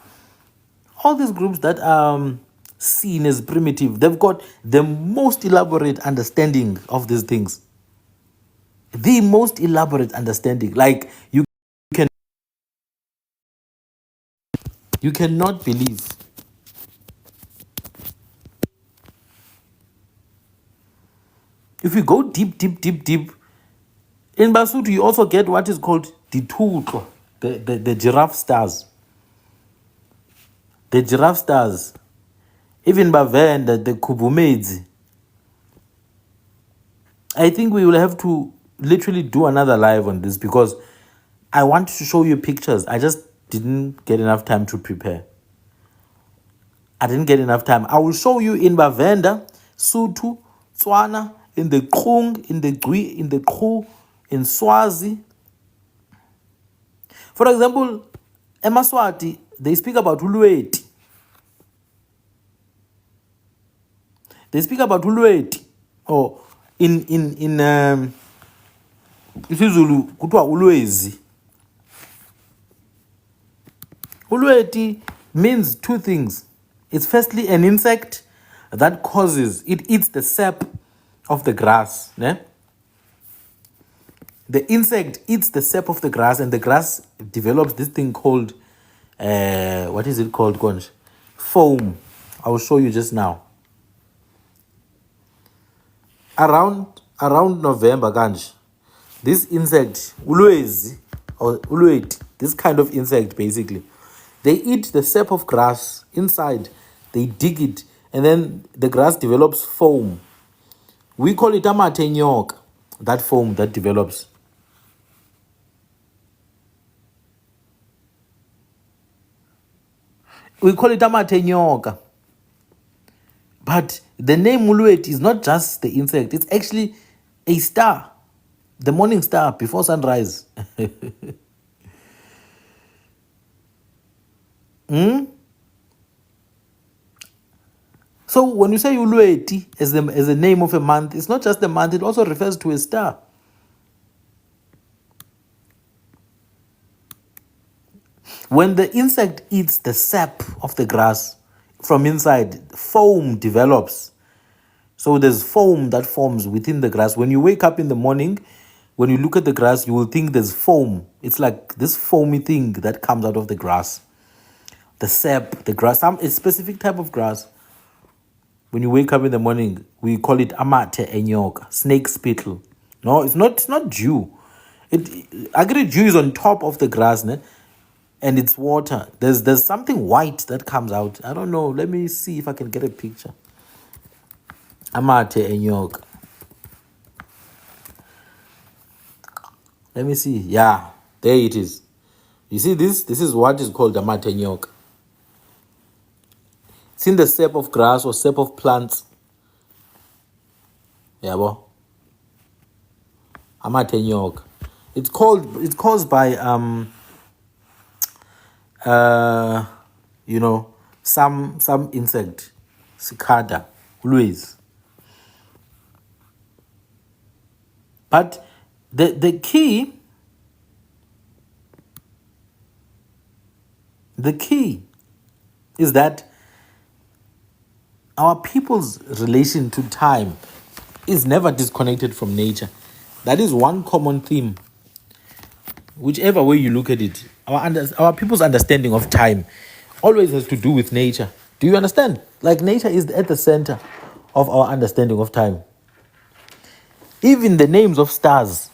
that are seen as primitive, they've got the most elaborate understanding of these things. The most elaborate understanding. Like can you cannot believe. If you go deep, deep, deep, deep, in Basotho you also get what is called the tutlo, the giraffe stars. The giraffe stars. Even Bavenda, the Kubumedzi. I think we will have to literally do another live on this because I want to show you pictures. I just didn't get enough time to prepare. I didn't get enough time. I will show you in Bavenda, Sutu, Tswana, in the Krung, in the Gwi, in the Kru, in Swazi. For example, Emaswati, they speak about Ulueti. They speak about Ulueti. Or in isiZulu kuthiwa ulwezi. Ulueti means two things. It's firstly an insect that it eats the sap of the grass. Ne? The insect eats the sap of the grass, and the grass develops this thing called, what is it called, Konj? Foam. I will show you just now. Around November, Ganj, this insect, ulwezi, or ulueti, this kind of insect basically, they eat the sap of grass inside, they dig it, and then the grass develops foam. We call it amatenyok, that foam that develops. We call it amatenyoka. But the name Muluet is not just the insect, it's actually a star, the morning star before sunrise. So when you say Ulueti as the name of a month, it's not just the month, it also refers to a star. When the insect eats the sap of the grass from inside, foam develops. So there's foam that forms within the grass. When you wake up in the morning, when you look at the grass, you will think there's foam. It's like this foamy thing that comes out of the grass. The sap, the grass, a specific type of grass. When you wake up in the morning, we call it amate enyoka, snake spittle. No, it's not dew. Agri dew is on top of the grass, ne? And it's water. There's something white that comes out. I don't know. Let me see if I can get a picture. Amate enyoka. Let me see. Yeah, there it is. You see this? This is what is called amate enyoka. It's in the sap of grass or sap of plants. Yeah, bo. Amate enyoka. It's caused by some insect, cicada, always. But the key is that our people's relation to time is never disconnected from nature. That is one common theme. Whichever way you look at it, our people's understanding of time always has to do with nature. Do you understand? Like nature is at the center of our understanding of time. Even the names of stars,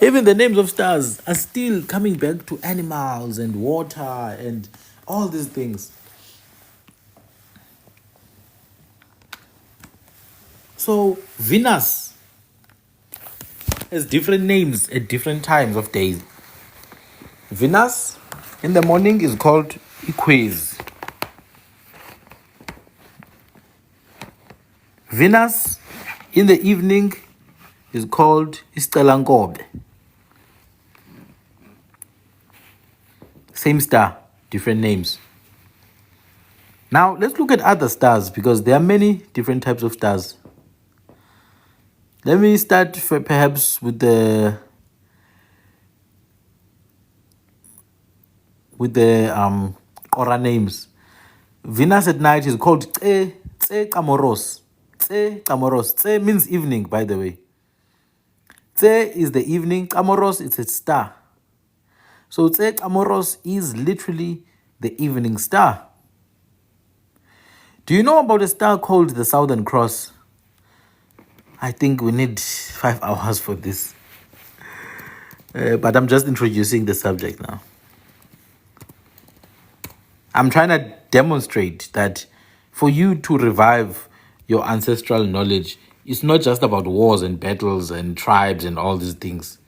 even the names of stars are still coming back to animals and water and all these things. So Venus has different names at different times of days. Venus in the morning is called Equus. Venus in the evening is called Istelankobe. Same star, different names. Now let's look at other stars because there are many different types of stars. Let me start perhaps with the with the Qora names. Venus at night is called Tse Kamoros. Tse Kamoros. Tse means evening, by the way. Tse is the evening. Kamoros is a star. So Tse Kamoros is literally the evening star. Do you know about a star called the Southern Cross? I think we need 5 hours for this. But I'm just introducing the subject now. I'm trying to demonstrate that for you to revive your ancestral knowledge, it's not just about wars and battles and tribes and all these things.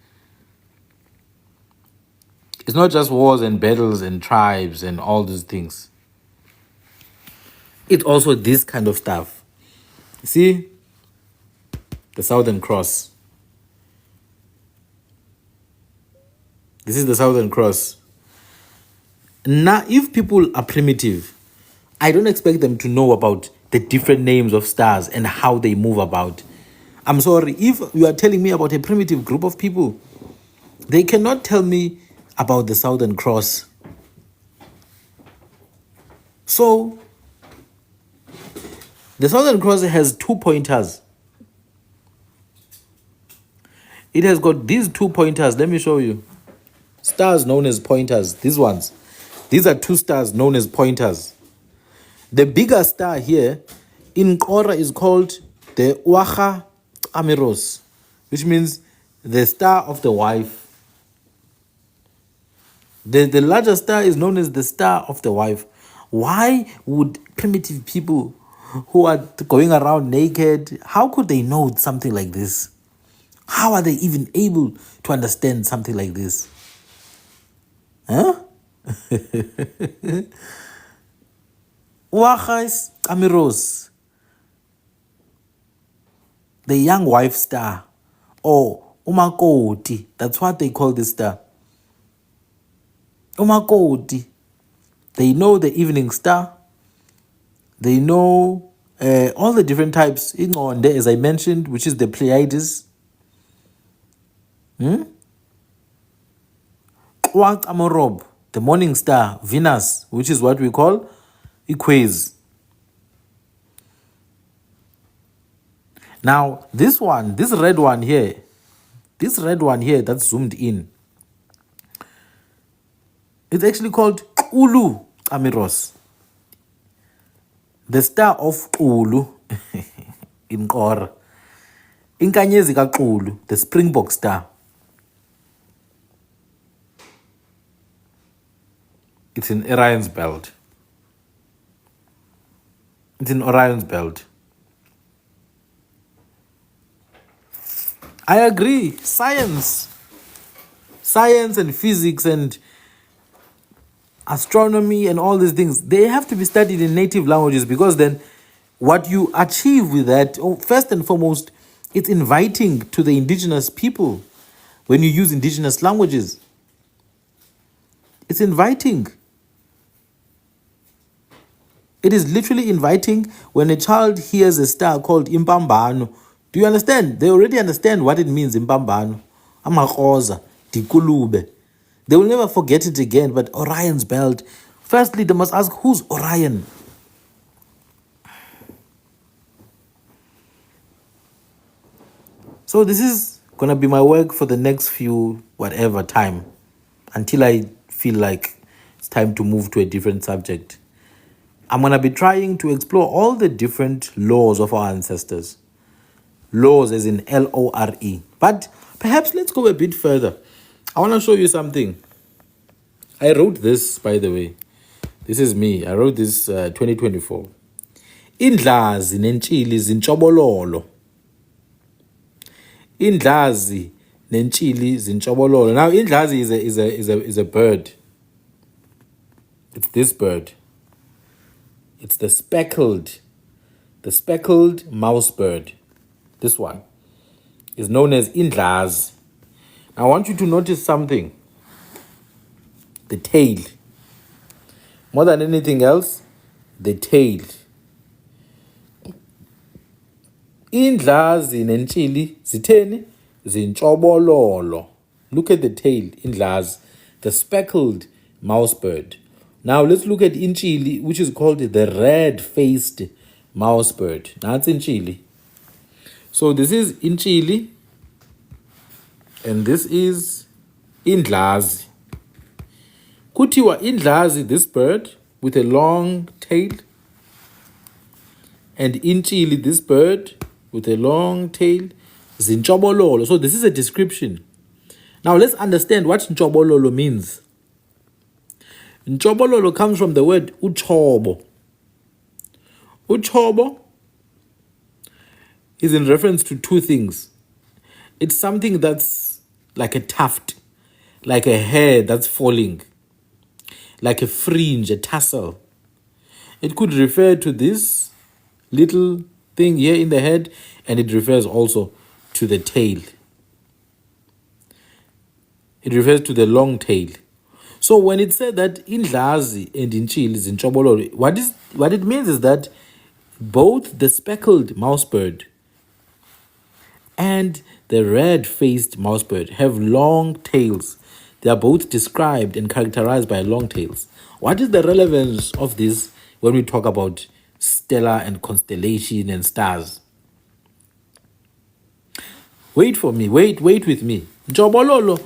It's not just wars and battles and tribes and all these things. It's also this kind of stuff. See? The Southern Cross. This is the Southern Cross. Now, if people are primitive, I don't expect them to know about the different names of stars and how they move about. I'm sorry, if you are telling me about a primitive group of people, they cannot tell me about the Southern Cross. So, the Southern Cross has 2 pointers. It has got these 2 pointers. Let me show you. Stars known as pointers. These ones. These are 2 stars known as pointers. The bigger star here in Qora is called the Wacha Amiros, which means the star of the wife. The larger star is known as the star of the wife. Why would primitive people who are going around naked, how could they know something like this? How are they even able to understand something like this? Huh? Wachais Amiros, the young wife star, or Umakoti. That's what they call this star. Umakoti. They know the evening star. They know all the different types. As I mentioned, which is the Pleiades. Amorob, the morning star, Venus, which is what we call Equase. Now, this red one here that's zoomed in, it's actually called Ulu Amiros, the star of Ulu in Qora. Inkanyezi kaXulu, the Springbok star. It's in Orion's belt. I agree. Science and physics and astronomy and all these things, they have to be studied in native languages, because then what you achieve with that, first and foremost, it's inviting to the indigenous people when you use indigenous languages. It's inviting. It is literally inviting. When a child hears a star called Impambano, do you understand? They already understand what it means, Impambano. Amakhoza, Dikulube. They will never forget it again. But Orion's belt, firstly, they must ask, who's Orion? So this is going to be my work for the next few whatever time, until I feel like it's time to move to a different subject. I'm going to be trying to explore all the different laws of our ancestors. Laws as in Lore. But perhaps let's go a bit further. I want to show you something. I wrote this, by the way. This is me. I wrote this 2024. Indlazi nentshili zintshobololo. Indlazi nentshili zintshobololo. Now, indlazi is a bird. It's this bird. It's the speckled mouse bird. This one is known as indlazi. I want you to notice something. The tail. More than anything else, the tail. Indlazi nentshili zitheni zintshobolo. Look at the tail, indlazi. The speckled mouse bird. Now let's look at Inchili, which is called the red-faced mouse bird. That's Inchili. So this is Inchili, and this is Indlazi. Kutiwa Indlazi, this bird with a long tail, and Inchili, this bird with a long tail, Zinchobololo. So this is a description. Now let's understand what Nchobololo means. Nchobololo comes from the word uchobo. Uchobo is in reference to two things. It's something that's like a tuft, like a hair that's falling, like a fringe, a tassel. It could refer to this little thing here in the head, and it refers also to the tail. It refers to the long tail. So when it said that Indlazi and Inchili is in Chobololo, what it means is that both the speckled mouse bird and the red-faced mouse bird have long tails. They are both described and characterized by long tails. What is the relevance of this when we talk about stellar and constellation and stars? Wait for me, wait with me. Nchobololo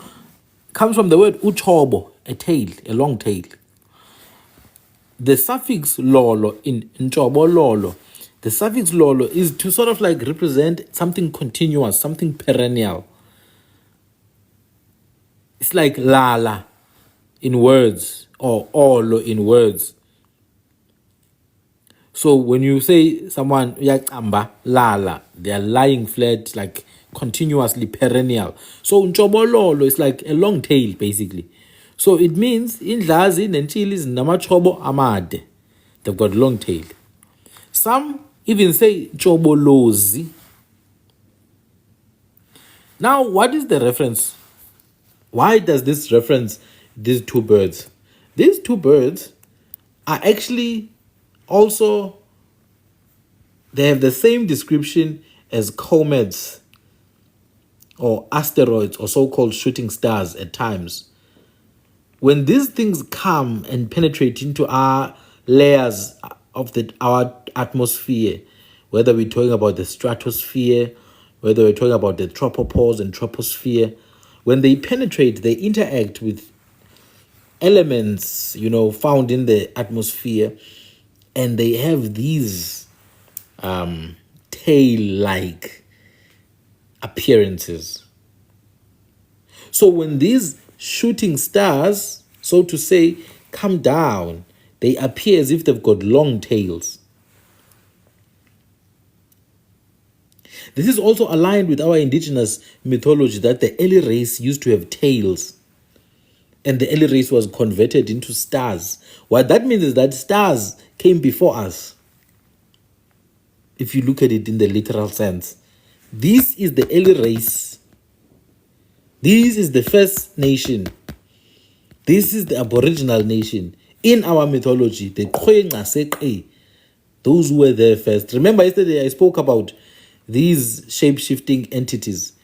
comes from the word uchobo, a tail, a long tail. The suffix lolo in nchobololo, the suffix lolo is to sort of like represent something continuous, something perennial. It's like lala in words or olo in words. So when you say someone yakamba lala, they are lying flat, like continuously perennial. So nchobololo is like a long tail basically. So it means Indlazi nenchilis namachobo amade. They've got long tail. Some even say chobolozi. Now, what is the reference? Why does this reference these two birds? These two birds are actually also, they have the same description as comets or asteroids or so-called shooting stars at times. When these things come and penetrate into our layers of our atmosphere, whether we're talking about the stratosphere, whether we're talking about the tropopause and troposphere, when they penetrate, they interact with elements, found in the atmosphere, and they have these tail-like appearances. So when these shooting stars, so to say, come down, they appear as if they've got long tails. This is also aligned with our indigenous mythology that the early race used to have tails, and the early race was converted into stars. What that means is that stars came before us, if you look at it in the literal sense. This is the early race. This is the first nation. This is the aboriginal nation. In our mythology, the Khwenga Sekhe, those who were there first. Remember yesterday I spoke about these shape-shifting entities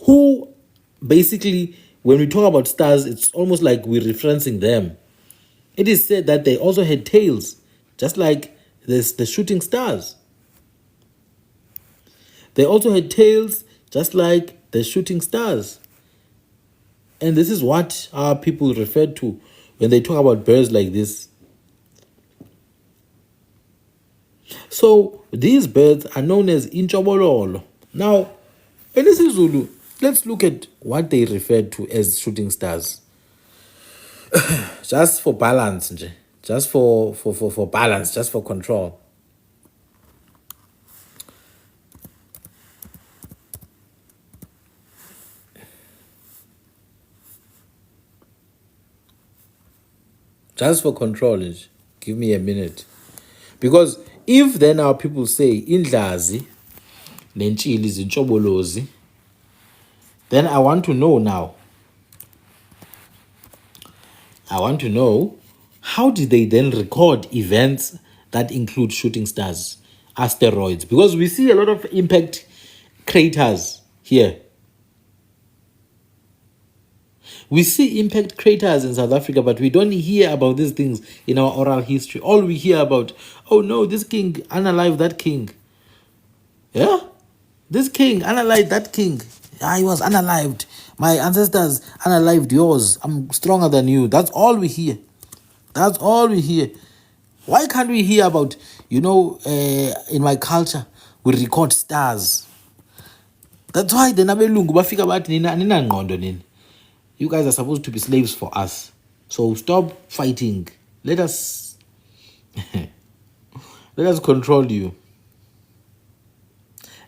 who basically, when we talk about stars, it's almost like we're referencing them. It is said that they also had tails, just like the shooting stars. They also had tails, just like the shooting stars. And this is what our people refer to when they talk about birds like this. So these birds are known as Inchobololo. Now, in isiZulu, let's look at what they refer to as shooting stars. Just for balance, just for balance, just for control. Just for control, give me a minute. Because if then our people say Indlazi, Nenchili, Zinchobolozi, then I want to know now. I want to know, how did they then record events that include shooting stars, asteroids? Because we see a lot of impact craters here. We see impact craters in South Africa, but we don't hear about these things in our oral history. All we hear about, oh no, this king unalived that king. Yeah? This king unalived that king. Ah, he was unalived. My ancestors unalived yours. I'm stronger than you. That's all we hear. That's all we hear. Why can't we hear about, in my culture, we record stars. That's why the nabelungu bafika bathi nina ngqondo nini. You guys are supposed to be slaves for us. So stop fighting. Let us control you.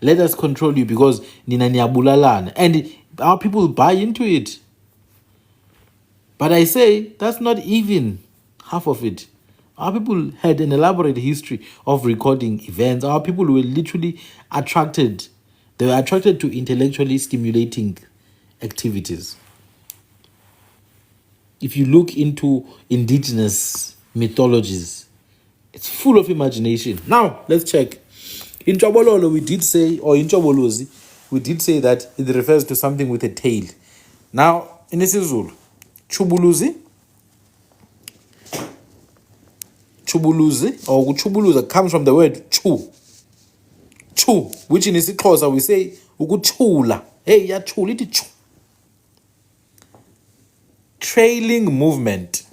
Let us control you because nina niyabulalana. And our people buy into it. But I say that's not even half of it. Our people had an elaborate history of recording events. Our people were literally attracted. They were attracted to intellectually stimulating activities. If you look into indigenous mythologies, it's full of imagination. Now, let's check. In Chobololo, we did say, or in Chobolozi, we did say that it refers to something with a tail. Now, in isiZulu, Chubuluzi, or Chubuluza comes from the word chu. Chu, which in isiXhosa we say ukuchula. Hey, ya chu, iti chu. Trailing movement.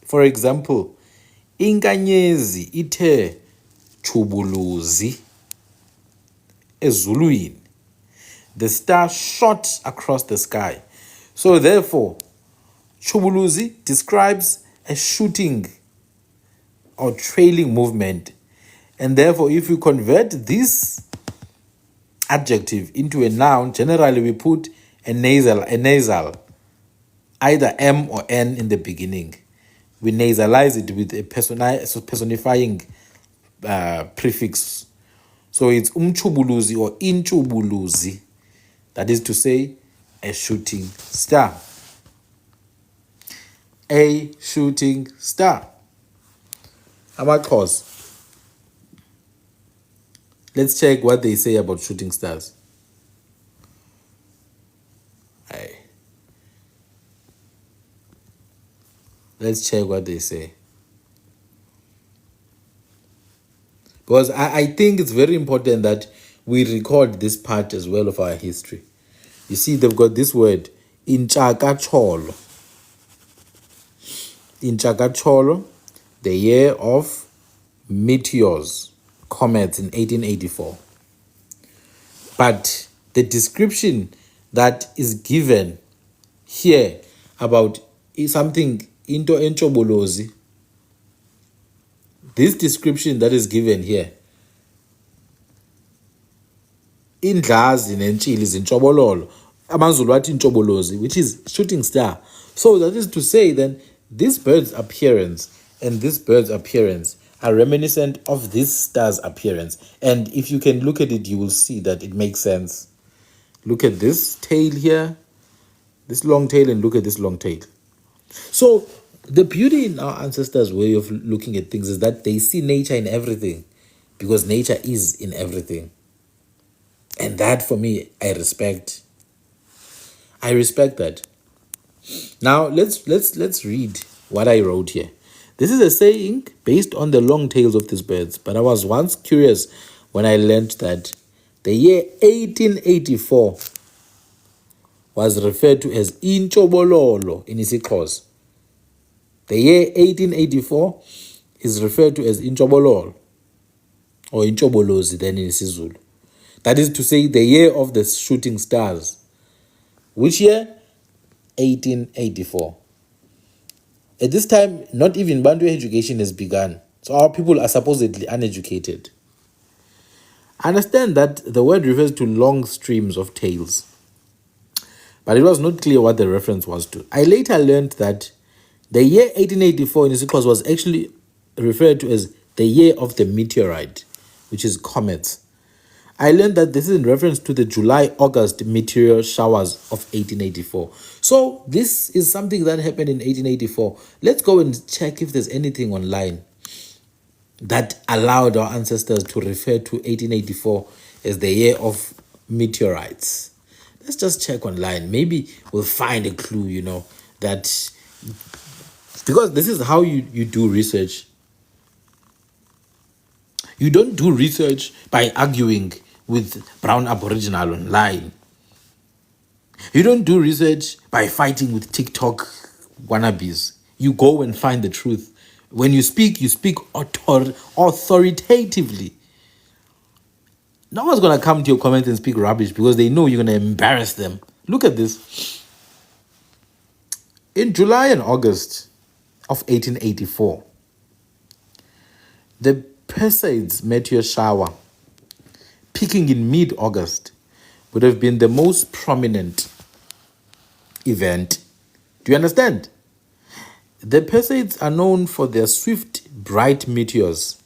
For example, inkanyezi ithe chubuluzi ezulwini. The star shot across the sky. So therefore, chubuluzi describes a shooting or trailing movement. And therefore, if we convert this adjective into a noun, generally we put a nasal, either M or N in the beginning. We nasalize it with a personifying prefix. So it's umchubuluzi or inchubuluzi. That is to say, a shooting star. A shooting star. Amakhosi. Let's check what they say about shooting stars. Let's check what they say. Because I think it's very important that we record this part as well of our history. You see, they've got this word, Inchakacholo. Inchakacholo, the year of meteors, comets in 1884. But the description that is given here about something into enchobolozi, this description that is given here, indlazi nentshili zintshobololo, amaZulu athi intshobolozi, which is shooting star. So that is to say then this bird's appearance and this bird's appearance are reminiscent of this star's appearance. And if you can look at it, you will see that it makes sense. Look at this tail here, this long tail, and look at this long tail. So the beauty in our ancestors' way of looking at things is that they see nature in everything, because nature is in everything. And that, for me, I respect. I respect that. Now let's read what I wrote here. This is a saying based on the long tails of these birds, but I was once curious when I learned that the year 1884 was referred to as Inchobololo in isiXhosa. The year 1884 is referred to as Inchobololo or Inchobolozi then in isiZulu. That is to say, the year of the shooting stars. Which year? 1884. At this time, not even Bantu education has begun. So our people are supposedly uneducated. Understand that the word refers to long streams of tails. But it was not clear what the reference was to. I later learned that the year 1884 in isiXhosa was actually referred to as the year of the meteorite, which is comets. I learned that this is in reference to the July-August meteor showers of 1884. So this is something that happened in 1884. Let's go and check if there's anything online that allowed our ancestors to refer to 1884 as the year of meteorites. Let's just check online. Maybe we'll find a clue, that, because this is how you do research. You don't do research by arguing with brown aboriginal online. You don't do research by fighting with TikTok wannabes. You go and find the truth. When you speak authoritatively. No one's going to come to your comment and speak rubbish because they know you're going to embarrass them. Look at this. In July and August of 1884, the Perseids meteor shower, peaking in mid-August, would have been the most prominent event. Do you understand? The Perseids are known for their swift, bright meteors,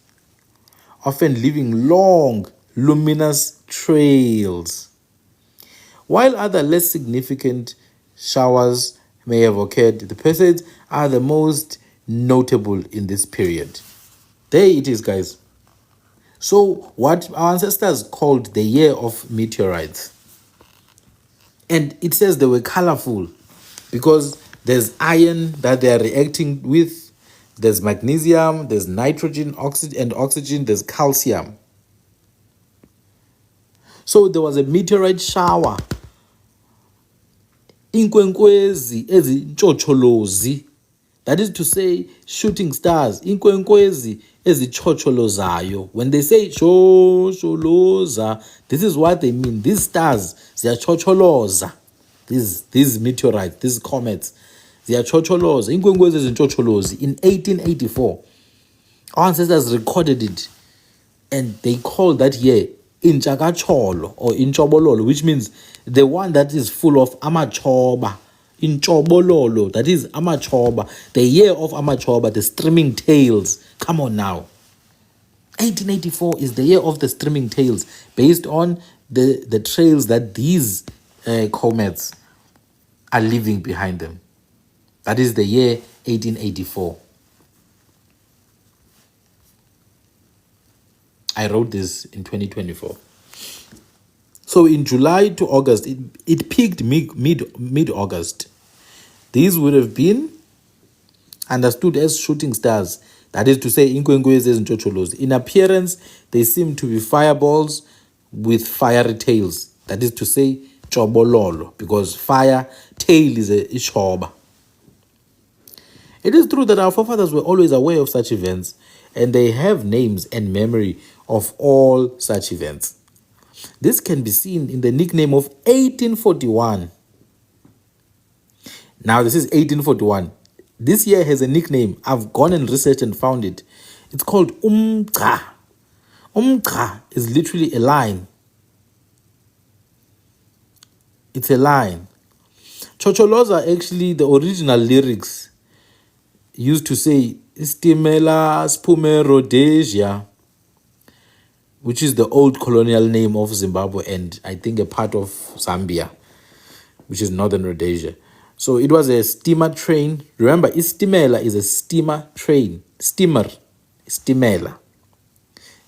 often leaving long, luminous trails. While other less significant showers may have occurred, the Perseids are the most notable in this period. There it is, guys. So what our ancestors called the year of meteorites. And it says they were colorful because there's iron that they are reacting with, there's magnesium, there's nitrogen, oxygen, there's calcium. So there was a meteorite shower. Inkwenkwezi ezintshotsholozi. That is to say, shooting stars. Inkwenkwezi ezitshotsholozayo. When they say shosholoza, this is what they mean. These stars, they are tshotsholoza. These meteorites, these comets, they are tshotsholoza. Inkwenkwezi ezintshotsholozi. In 1884, our ancestors recorded it, and they called that year Inchakacholo or Inchobololo, which means the one that is full of amachoba. Inchobololo, that is amachoba, the year of amachoba, the streaming tails. Come on now. 1884 is the year of the streaming tails, based on the trails that these comets are leaving behind them. That is the year 1884. I wrote this in 2024. So in July to August, it peaked mid-August. These would have been understood as shooting stars. That is to say, inkwenkwezi ezintshotsholozi. In appearance, they seem to be fireballs with fiery tails. That is to say, chobololo, because fire tail is a choba. It is true that our forefathers were always aware of such events, and they have names and memory of all such events. This can be seen in the nickname of 1841. Now, this is 1841. This year has a nickname. I've gone and researched and found it. It's called Umqa. Umqa is literally a line. It's a line. Chocholoza, actually, the original lyrics used to say, Istimela Spume Rhodesia, which is the old colonial name of Zimbabwe and I think a part of Zambia, which is northern Rhodesia. So it was a steamer train. Remember, istimela is a steamer train. Steamer, stimela.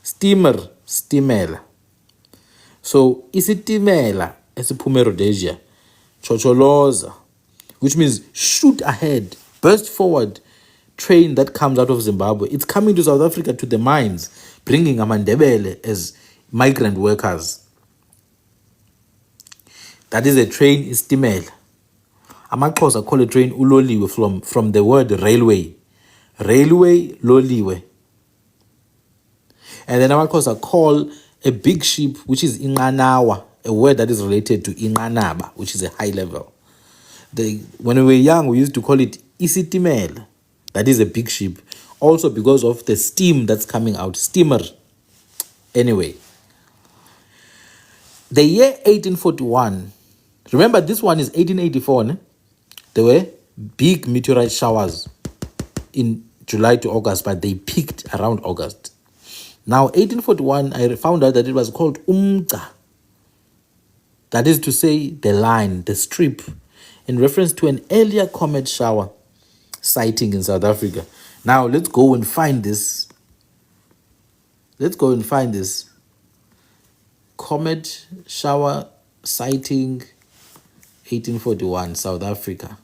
Steamer, stimela. So isitimela esiphume Rhodesia, chocholoza, which means shoot ahead, burst forward, train that comes out of Zimbabwe. It's coming to South Africa to the mines, bringing Amandebele as migrant workers. That is a train, istimela. Amaxhosa call a train uloliwe from the word railway. Railway, loliwe. And then Amaxhosa call a big ship, which is inqanawa, a word that is related to inqanaba, which is a high level. When we were young, we used to call it isitimela. That is a big ship. Also because of the steam that's coming out. Steamer. Anyway. The year 1841. Remember, this one is 1884. Ne? There were big meteorite showers in July to August, but they peaked around August. Now, 1841, I found out that it was called Umqa. That is to say, the line, the strip, in reference to an earlier comet shower sighting in South Africa. Now, let's go and find this. Let's go and find this comet shower sighting 1841, South Africa.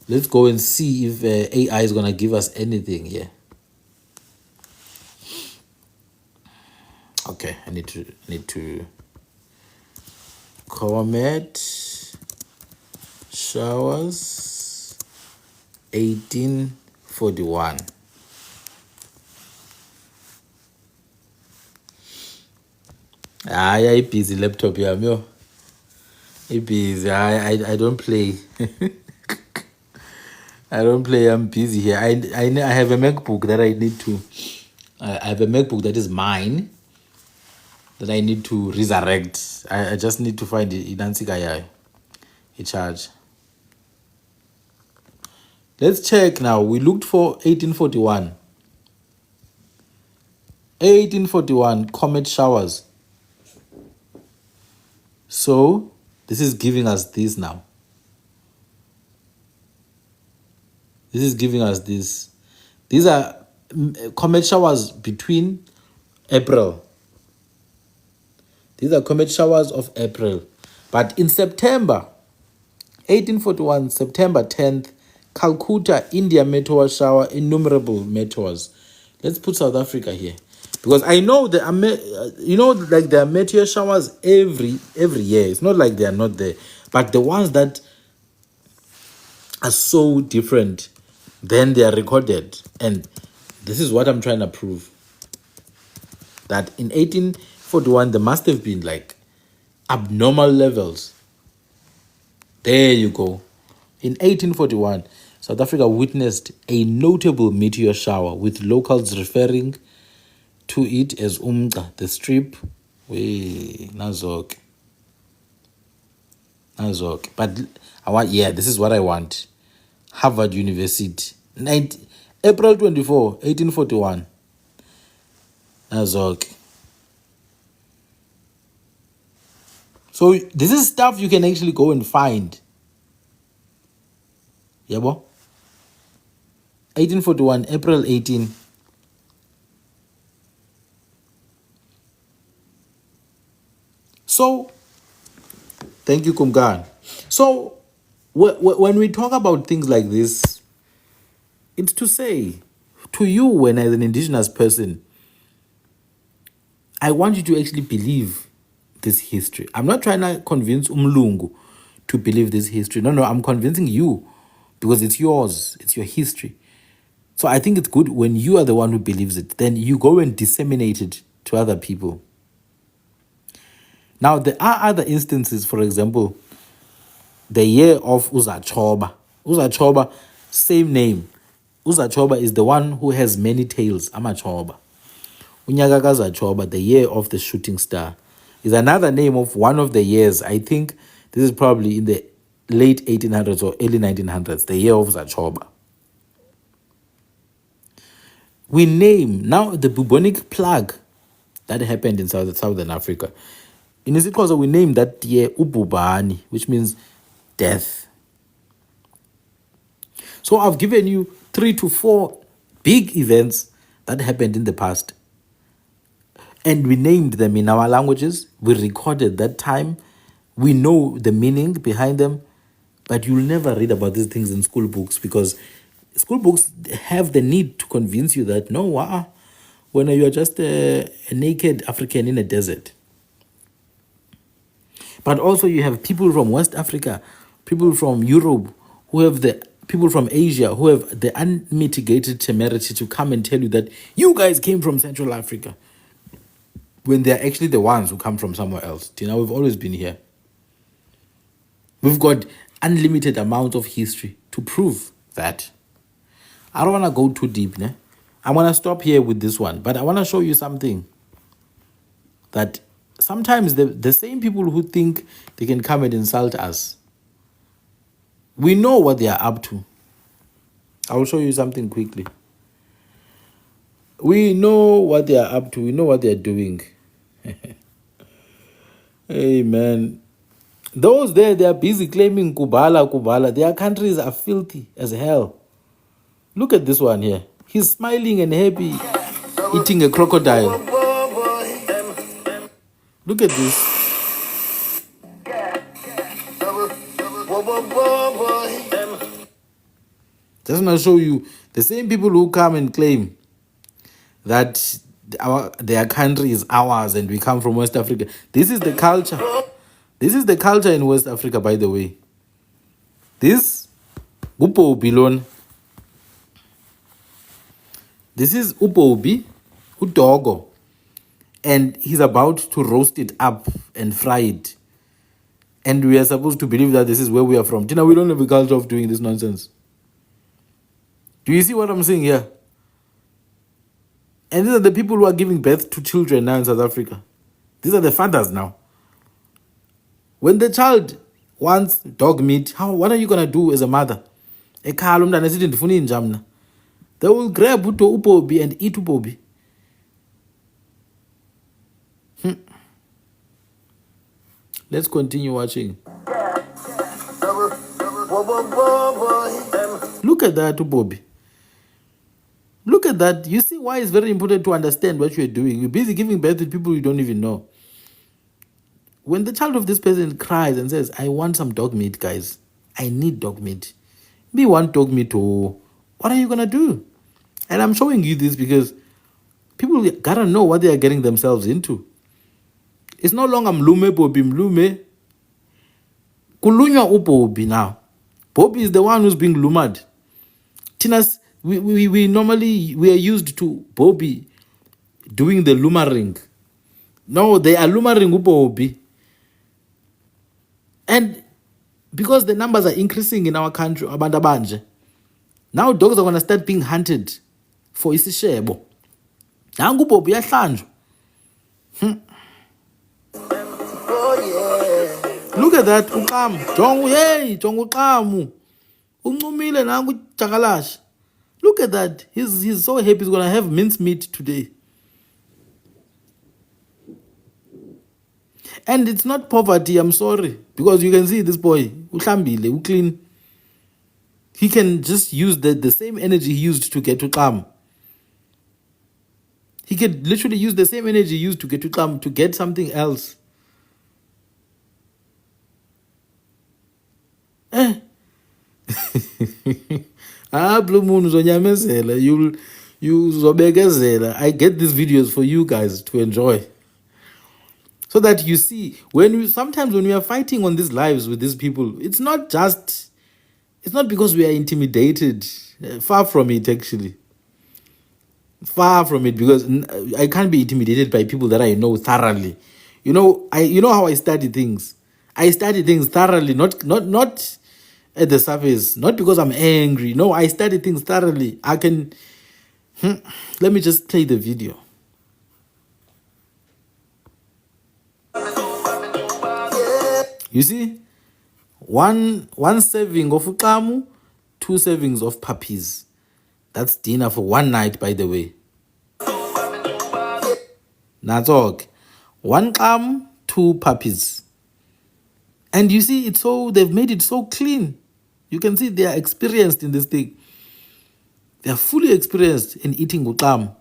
Let's go and see if AI is going to give us anything here. Okay, I need to comet showers 1841. I busy laptop here, yo. I busy. I don't play. I don't play. I'm busy here. I have a MacBook that I need to. I have a MacBook that is mine that I need to resurrect. I just need to find it. A charge. Let's check now. We looked for 1841. 1841 comet showers. So this is giving us this now. This is giving us this. These are comet showers between April. These are comet showers of April. But in September, 1841, September 10th, Calcutta, India meteor shower, innumerable meteors. Let's put South Africa here. Because I know there are, like there are meteor showers every year. It's not like they are not there. But the ones that are so different, then they are recorded. And this is what I'm trying to prove. That in 1841, there must have been like abnormal levels. There you go. In 1841, South Africa witnessed a notable meteor shower, with locals referring to it as Umqa, the strip. Nazok. But this is what I want. Harvard University. April 24, 1841. Nazok. So this is stuff you can actually go and find. Yabo? 1841, April 18. So, thank you, Kumgan. So, when we talk about things like this, it's to say to you, when as an indigenous person, I want you to actually believe this history. I'm not trying to convince Umlungu to believe this history. No, I'm convincing you because it's yours. It's your history. So I think it's good when you are the one who believes it, then you go and disseminate it to other people. Now, there are other instances, for example, the year of Uzachoba. Uzachoba, same name. Uzachoba is the one who has many tails, Amachoba. Unyaka kaZachoba, the year of the shooting star, is another name of one of the years. I think this is probably in the late 1800s or early 1900s, the year of Zachoba. We name now the bubonic plague that happened in Southern Africa. In isiXhosa, we name that year Ububani, which means death. So I've given you 3 to 4 big events that happened in the past. And we named them in our languages. We recorded that time. We know the meaning behind them. But you'll never read about these things in school books, because school books have the need to convince you that, no, when you are just a naked African in a desert. But also you have people from West Africa, people from Europe, people from Asia who have the unmitigated temerity to come and tell you that you guys came from Central Africa, when they're actually the ones who come from somewhere else. We've always been here. We've got unlimited amount of history to prove that. I don't want to go too deep. I want to stop here with this one, but I want to show you something. That sometimes the same people who think they can come and insult us, we know what they are up to. I will show you something quickly. We know what they are up to. We know what they are doing. Hey, man. Those there, they are busy claiming Kubala. Their countries are filthy as hell. Look at this one here. He's smiling and happy, eating a crocodile. Look at this. Just want to show you the same people who come and claim that their country is ours and we come from West Africa. This is the culture. This is the culture in West Africa, by the way. This Upobi lona. This is Upobi, Udogo, and he's about to roast it up and fry it. And we are supposed to believe that this is where we are from. Tina, we don't have a culture of doing this nonsense. Do you see what I'm saying here? And these are the people who are giving birth to children now in South Africa. These are the fathers now. When the child wants dog meat, what are you going to do as a mother? They will grab upobi and eat upobi. Let's continue watching. Look at that, upobi. Look at that. You see why it's very important to understand what you're doing. You're busy giving birth to people you don't even know. When the child of this person cries and says, I want some dog meat, guys. I need dog meat. Me want dog meat too. What are you going to do? And I'm showing you this because people gotta know what they are getting themselves into. It's no longer mlume bobi mlume. Kulunywa ubobi now. Bobby is the one who's being lumed. Tinas, we normally we are used to Bobby doing the lumbering. No, they are lumbering ubobi. And because the numbers are increasing in our country, abandabanje, now dogs are gonna start being hunted for isishebo. Nangu ubobi yahlanjwa. Look at that, uqam. Jongu, hey, jongu uqamu. Uncumile nangu jakalash. Look at that. He's so happy he's gonna have mincemeat today. And it's not poverty, I'm sorry. Because you can see this boy, uhlambile, clean. He can just use the same energy he used to get to Qam. He could literally use the same energy he used to get to Qam to get something else. Blue Moon uzonyamezela. You zobekezela. I get these videos for you guys to enjoy. So that you see, sometimes when we are fighting on these lives with these people, it's not because we are intimidated. Far from it, actually. Far from it, because I can't be intimidated by people that I know thoroughly. You know how I study things. I study things thoroughly, not at the surface, not because I'm angry. No, I study things thoroughly. I can. Let me just play the video. You see, one serving of uqamu, 2 servings of puppies. That's dinner for one night, by the way. Nazog. 1 qamu, 2 puppies. And you see, they've made it so clean. You can see they are experienced in this thing. They are fully experienced in eating uqamu.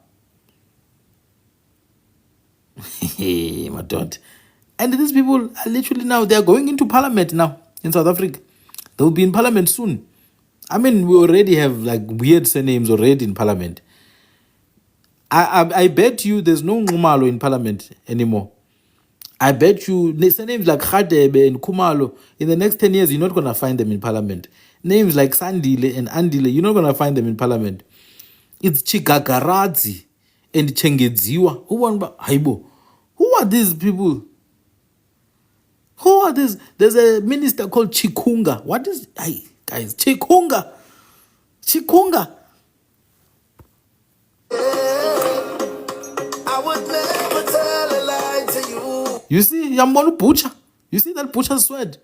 Hey, my God. And these people are literally now, they are going into parliament now in South Africa. They'll be in parliament soon. I mean, we already have like weird surnames already in parliament. I bet you there's no Nxumalo in parliament anymore. I bet you surnames like Khadebe and Kumalo, in the next 10 years, you're not going to find them in parliament. Names like Sandile and Andile, you're not going to find them in parliament. It's Chigagaradzi and Chengedziwa. Who are these people? Who are these? There's a minister called Chikunga. What is... guys, Chikunga. Chikunga. I would never tell a lie to you. You see, Yambonu Butcher. You see that butcher's sweat?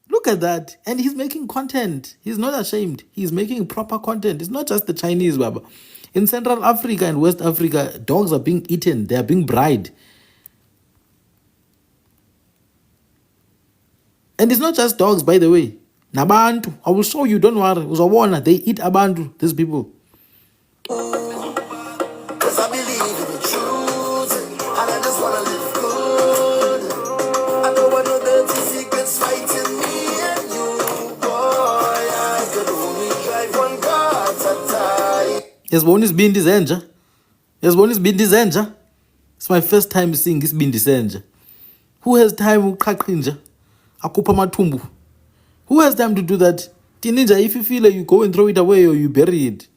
Look at that. And he's making content. He's not ashamed. He's making proper content. It's not just the Chinese, Baba. In Central Africa and West Africa, dogs are being eaten. They are being bribed. And it's not just dogs, by the way. Nabantu. I will show you, don't worry. Uzawona, they eat abantu, these people. Because I believe in the truth. And I just want to live good. I don't want no dirty secrets fighting me and you. Boy, I could only drive one Yazibona isibindi zenja. Yazibona isibindi zenja. It's my first time seeing isibindi senja. Who has time uqhaqhinja? Akhupha amathumbu. Who has time to do that? Ninja, if you feel like you go and throw it away or you bury it.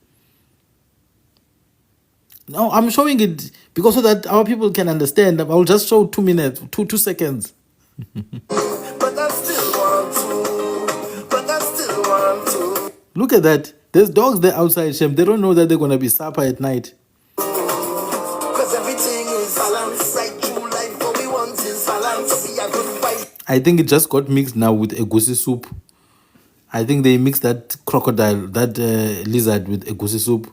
No, I'm showing it because so that our people can understand. I'll just show 2 minutes, 2 seconds. But I still want to. But I still want to. Look at that. There's dogs there outside, Shem. They don't know that they're going to be supper at night. Because everything is balanced. Right through life, what we want is balance. Be a good wife. I think it just got mixed now with egusi soup. I think they mixed that crocodile, that lizard with egusi soup.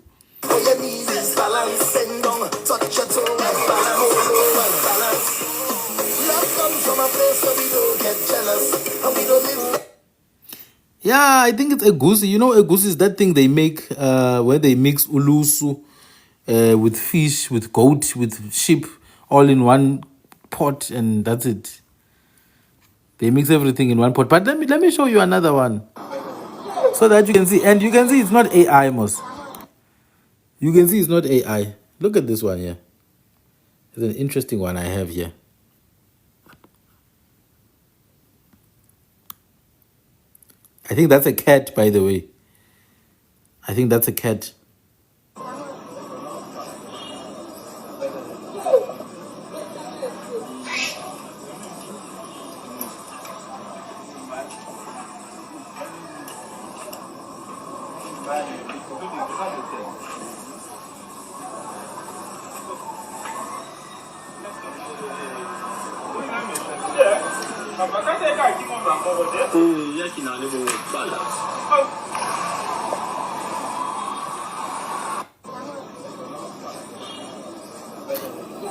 Yeah, I think it's egusi. You know, egusi is that thing they make where they mix ulusu with fish, with goat, with sheep, all in one pot, and that's it. They mix everything in one pot. But let me show you another one so that you can see. And you can see it's not AI, Mos. You can see it's not AI. Look at this one here. It's an interesting one I have here. I think that's a cat, by the way. I think that's a cat.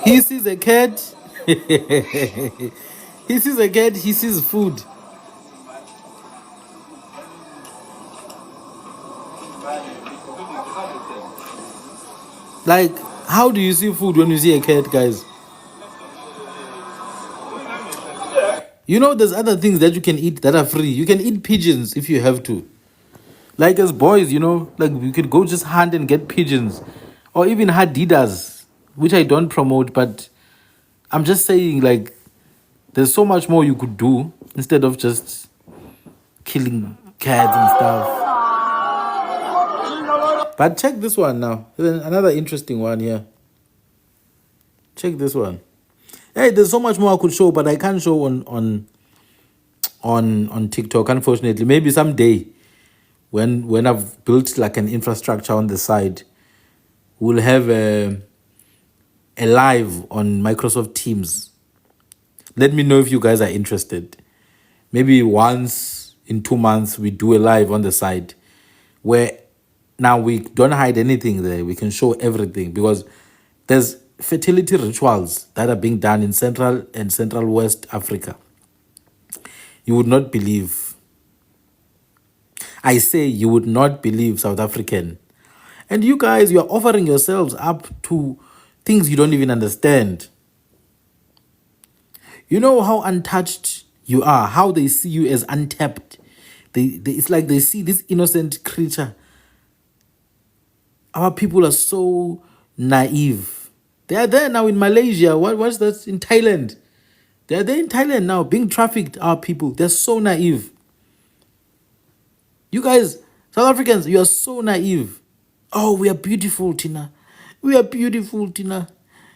He sees a cat. He sees a cat. He sees food. Like, how do you see food when you see a cat, guys? You know, there's other things that you can eat that are free. You can eat pigeons if you have to. Like as boys, you know, like we could go just hunt and get pigeons. Or even hadidas, which I don't promote, but I'm just saying, like, there's so much more you could do instead of just killing cats and stuff. But check this one now. There's another interesting one here. Check this one. Hey, there's so much more I could show, but I can't show on TikTok, unfortunately. Maybe someday when I've built like an infrastructure on the side, we'll have a live on Microsoft Teams. Let me know if you guys are interested. Maybe once in 2 months we do a live on the side where now we don't hide anything there. We can show everything because there's fertility rituals that are being done in Central and Central West Africa. You would not believe. I say you would not believe, South African. And you guys, you are offering yourselves up to things you don't even understand. You know how untouched you are, how they see you as untapped. It's like they see this innocent creature. Our people are so naive. They are there now in Malaysia. What's that? In Thailand. They are there in Thailand now, being trafficked, our people. They're so naive. You guys, South Africans, you are so naive. Oh, we are beautiful, Tina. We are beautiful, Tina.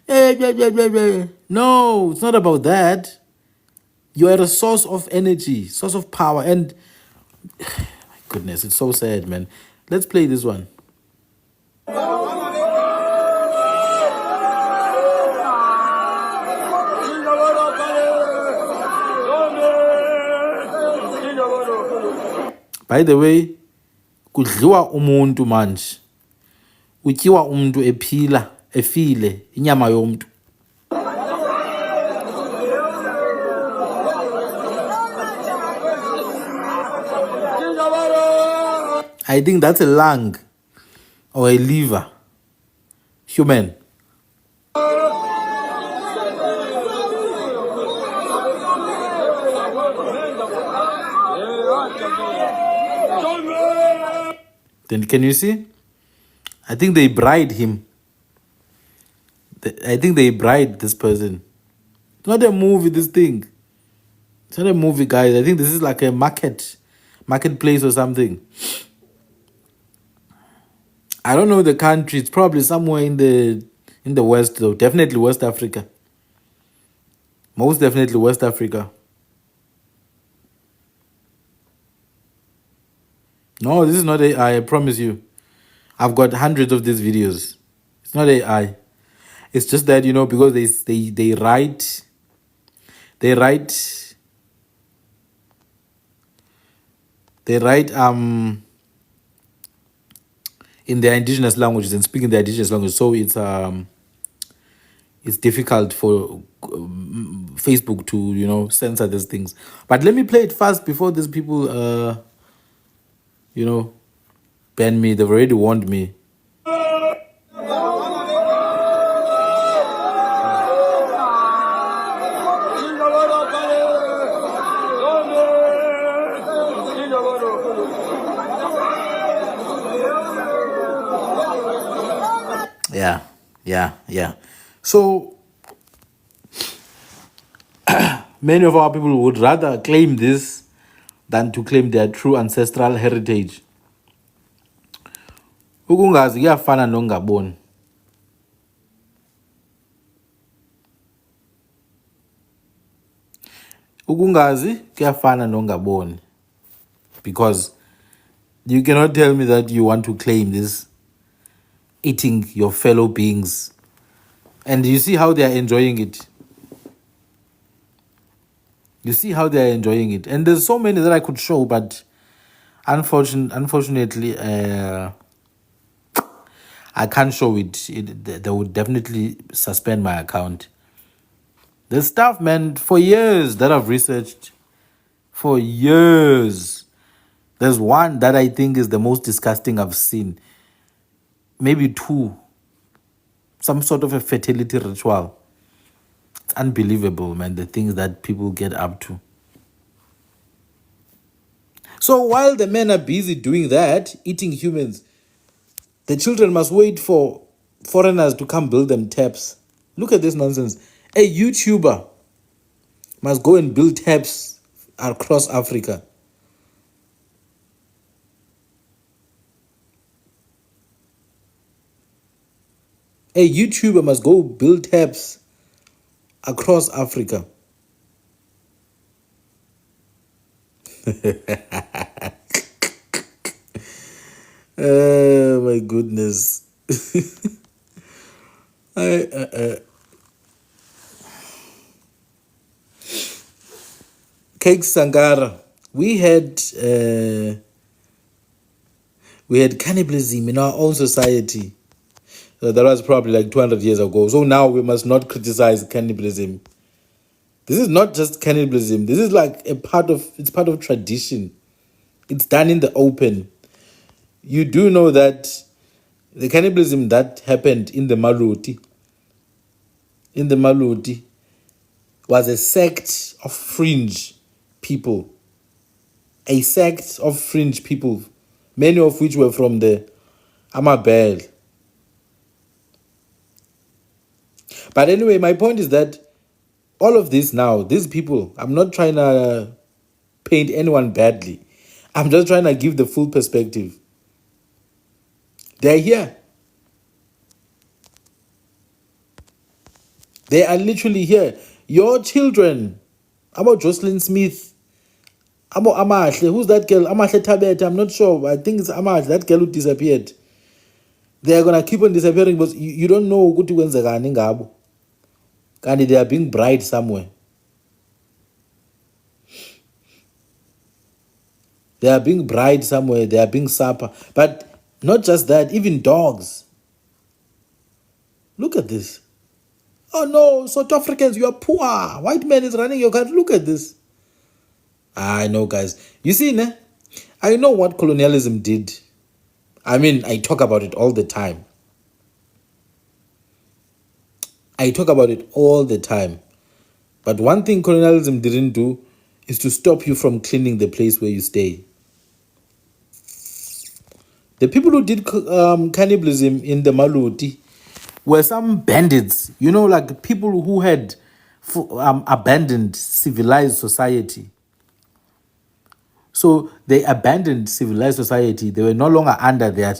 No, it's not about that. You are a source of energy, source of power. And my goodness, it's so sad, man. Let's play this one. By the way, kudliwa umuntu manje. Utyiwa umuntu ephila, efile, inyama yomuntu. I think that's a lung or a liver. Human. Then can you see? I think they bride him. I think they bride this person. It's not a movie, this thing. It's not a movie, guys. I think this is like a marketplace or something. I don't know the country. It's probably somewhere in the West, though. Definitely West Africa. Most definitely West Africa. No, this is not AI. I promise you. I've got hundreds of these videos. It's not AI. It's just that because they write they write in their indigenous languages and speaking their indigenous language, so it's difficult for Facebook to censor these things. But let me play it fast before these people you know ban me. They've already warned me. Yeah. So many of our people would rather claim this than to claim their true ancestral heritage. Ukungazi kuyafana nokungaboni. Ukungazi kuyafana nokungaboni. Because you cannot tell me that you want to claim this, eating your fellow beings. And you see how they are enjoying it. You see how they are enjoying it. And there's so many that I could show, but unfortunately, I can't show it. They would definitely suspend my account. There's stuff, man, for years that I've researched. For years. There's one that I think is the most disgusting I've seen. Maybe two. Some sort of a fertility ritual. It's unbelievable, man, the things that people get up to. So while the men are busy doing that, eating humans, the children must wait for foreigners to come build them taps. Look at this nonsense. A YouTuber must go and build taps across Africa. A YouTuber must go build taps across Africa. Oh my goodness. Cake Sangara. We had cannibalism in our own society. That was probably like 200 years ago. So now we must not criticize cannibalism. This is not just cannibalism. This is like it's part of tradition. It's done in the open. You do know that the cannibalism that happened in the Maluti was a sect of fringe people. A sect of fringe people, many of which were from the Amabel. But anyway, my point is that all of this now, these people, I'm not trying to paint anyone badly. I'm just trying to give the full perspective. They're here. They are literally here. Your children, about Jocelyn Smith, about Amahle, who's that girl? Amahle Tabet, I'm not sure. I think it's Amahle, that girl who disappeared. They are going to keep on disappearing, but you don't know what to do. And they are being bride somewhere. They are being bride somewhere. They are being supper. But not just that, even dogs. Look at this. Oh no, South Africans, you are poor. White man is running your country. Look at this. I know, guys. You see, I know what colonialism did. I mean, I talk about it all the time. But one thing colonialism didn't do is to stop you from cleaning the place where you stay. The people who did cannibalism in the Maluti were some bandits, like people who had abandoned civilized society. So they abandoned civilized society. They were no longer under their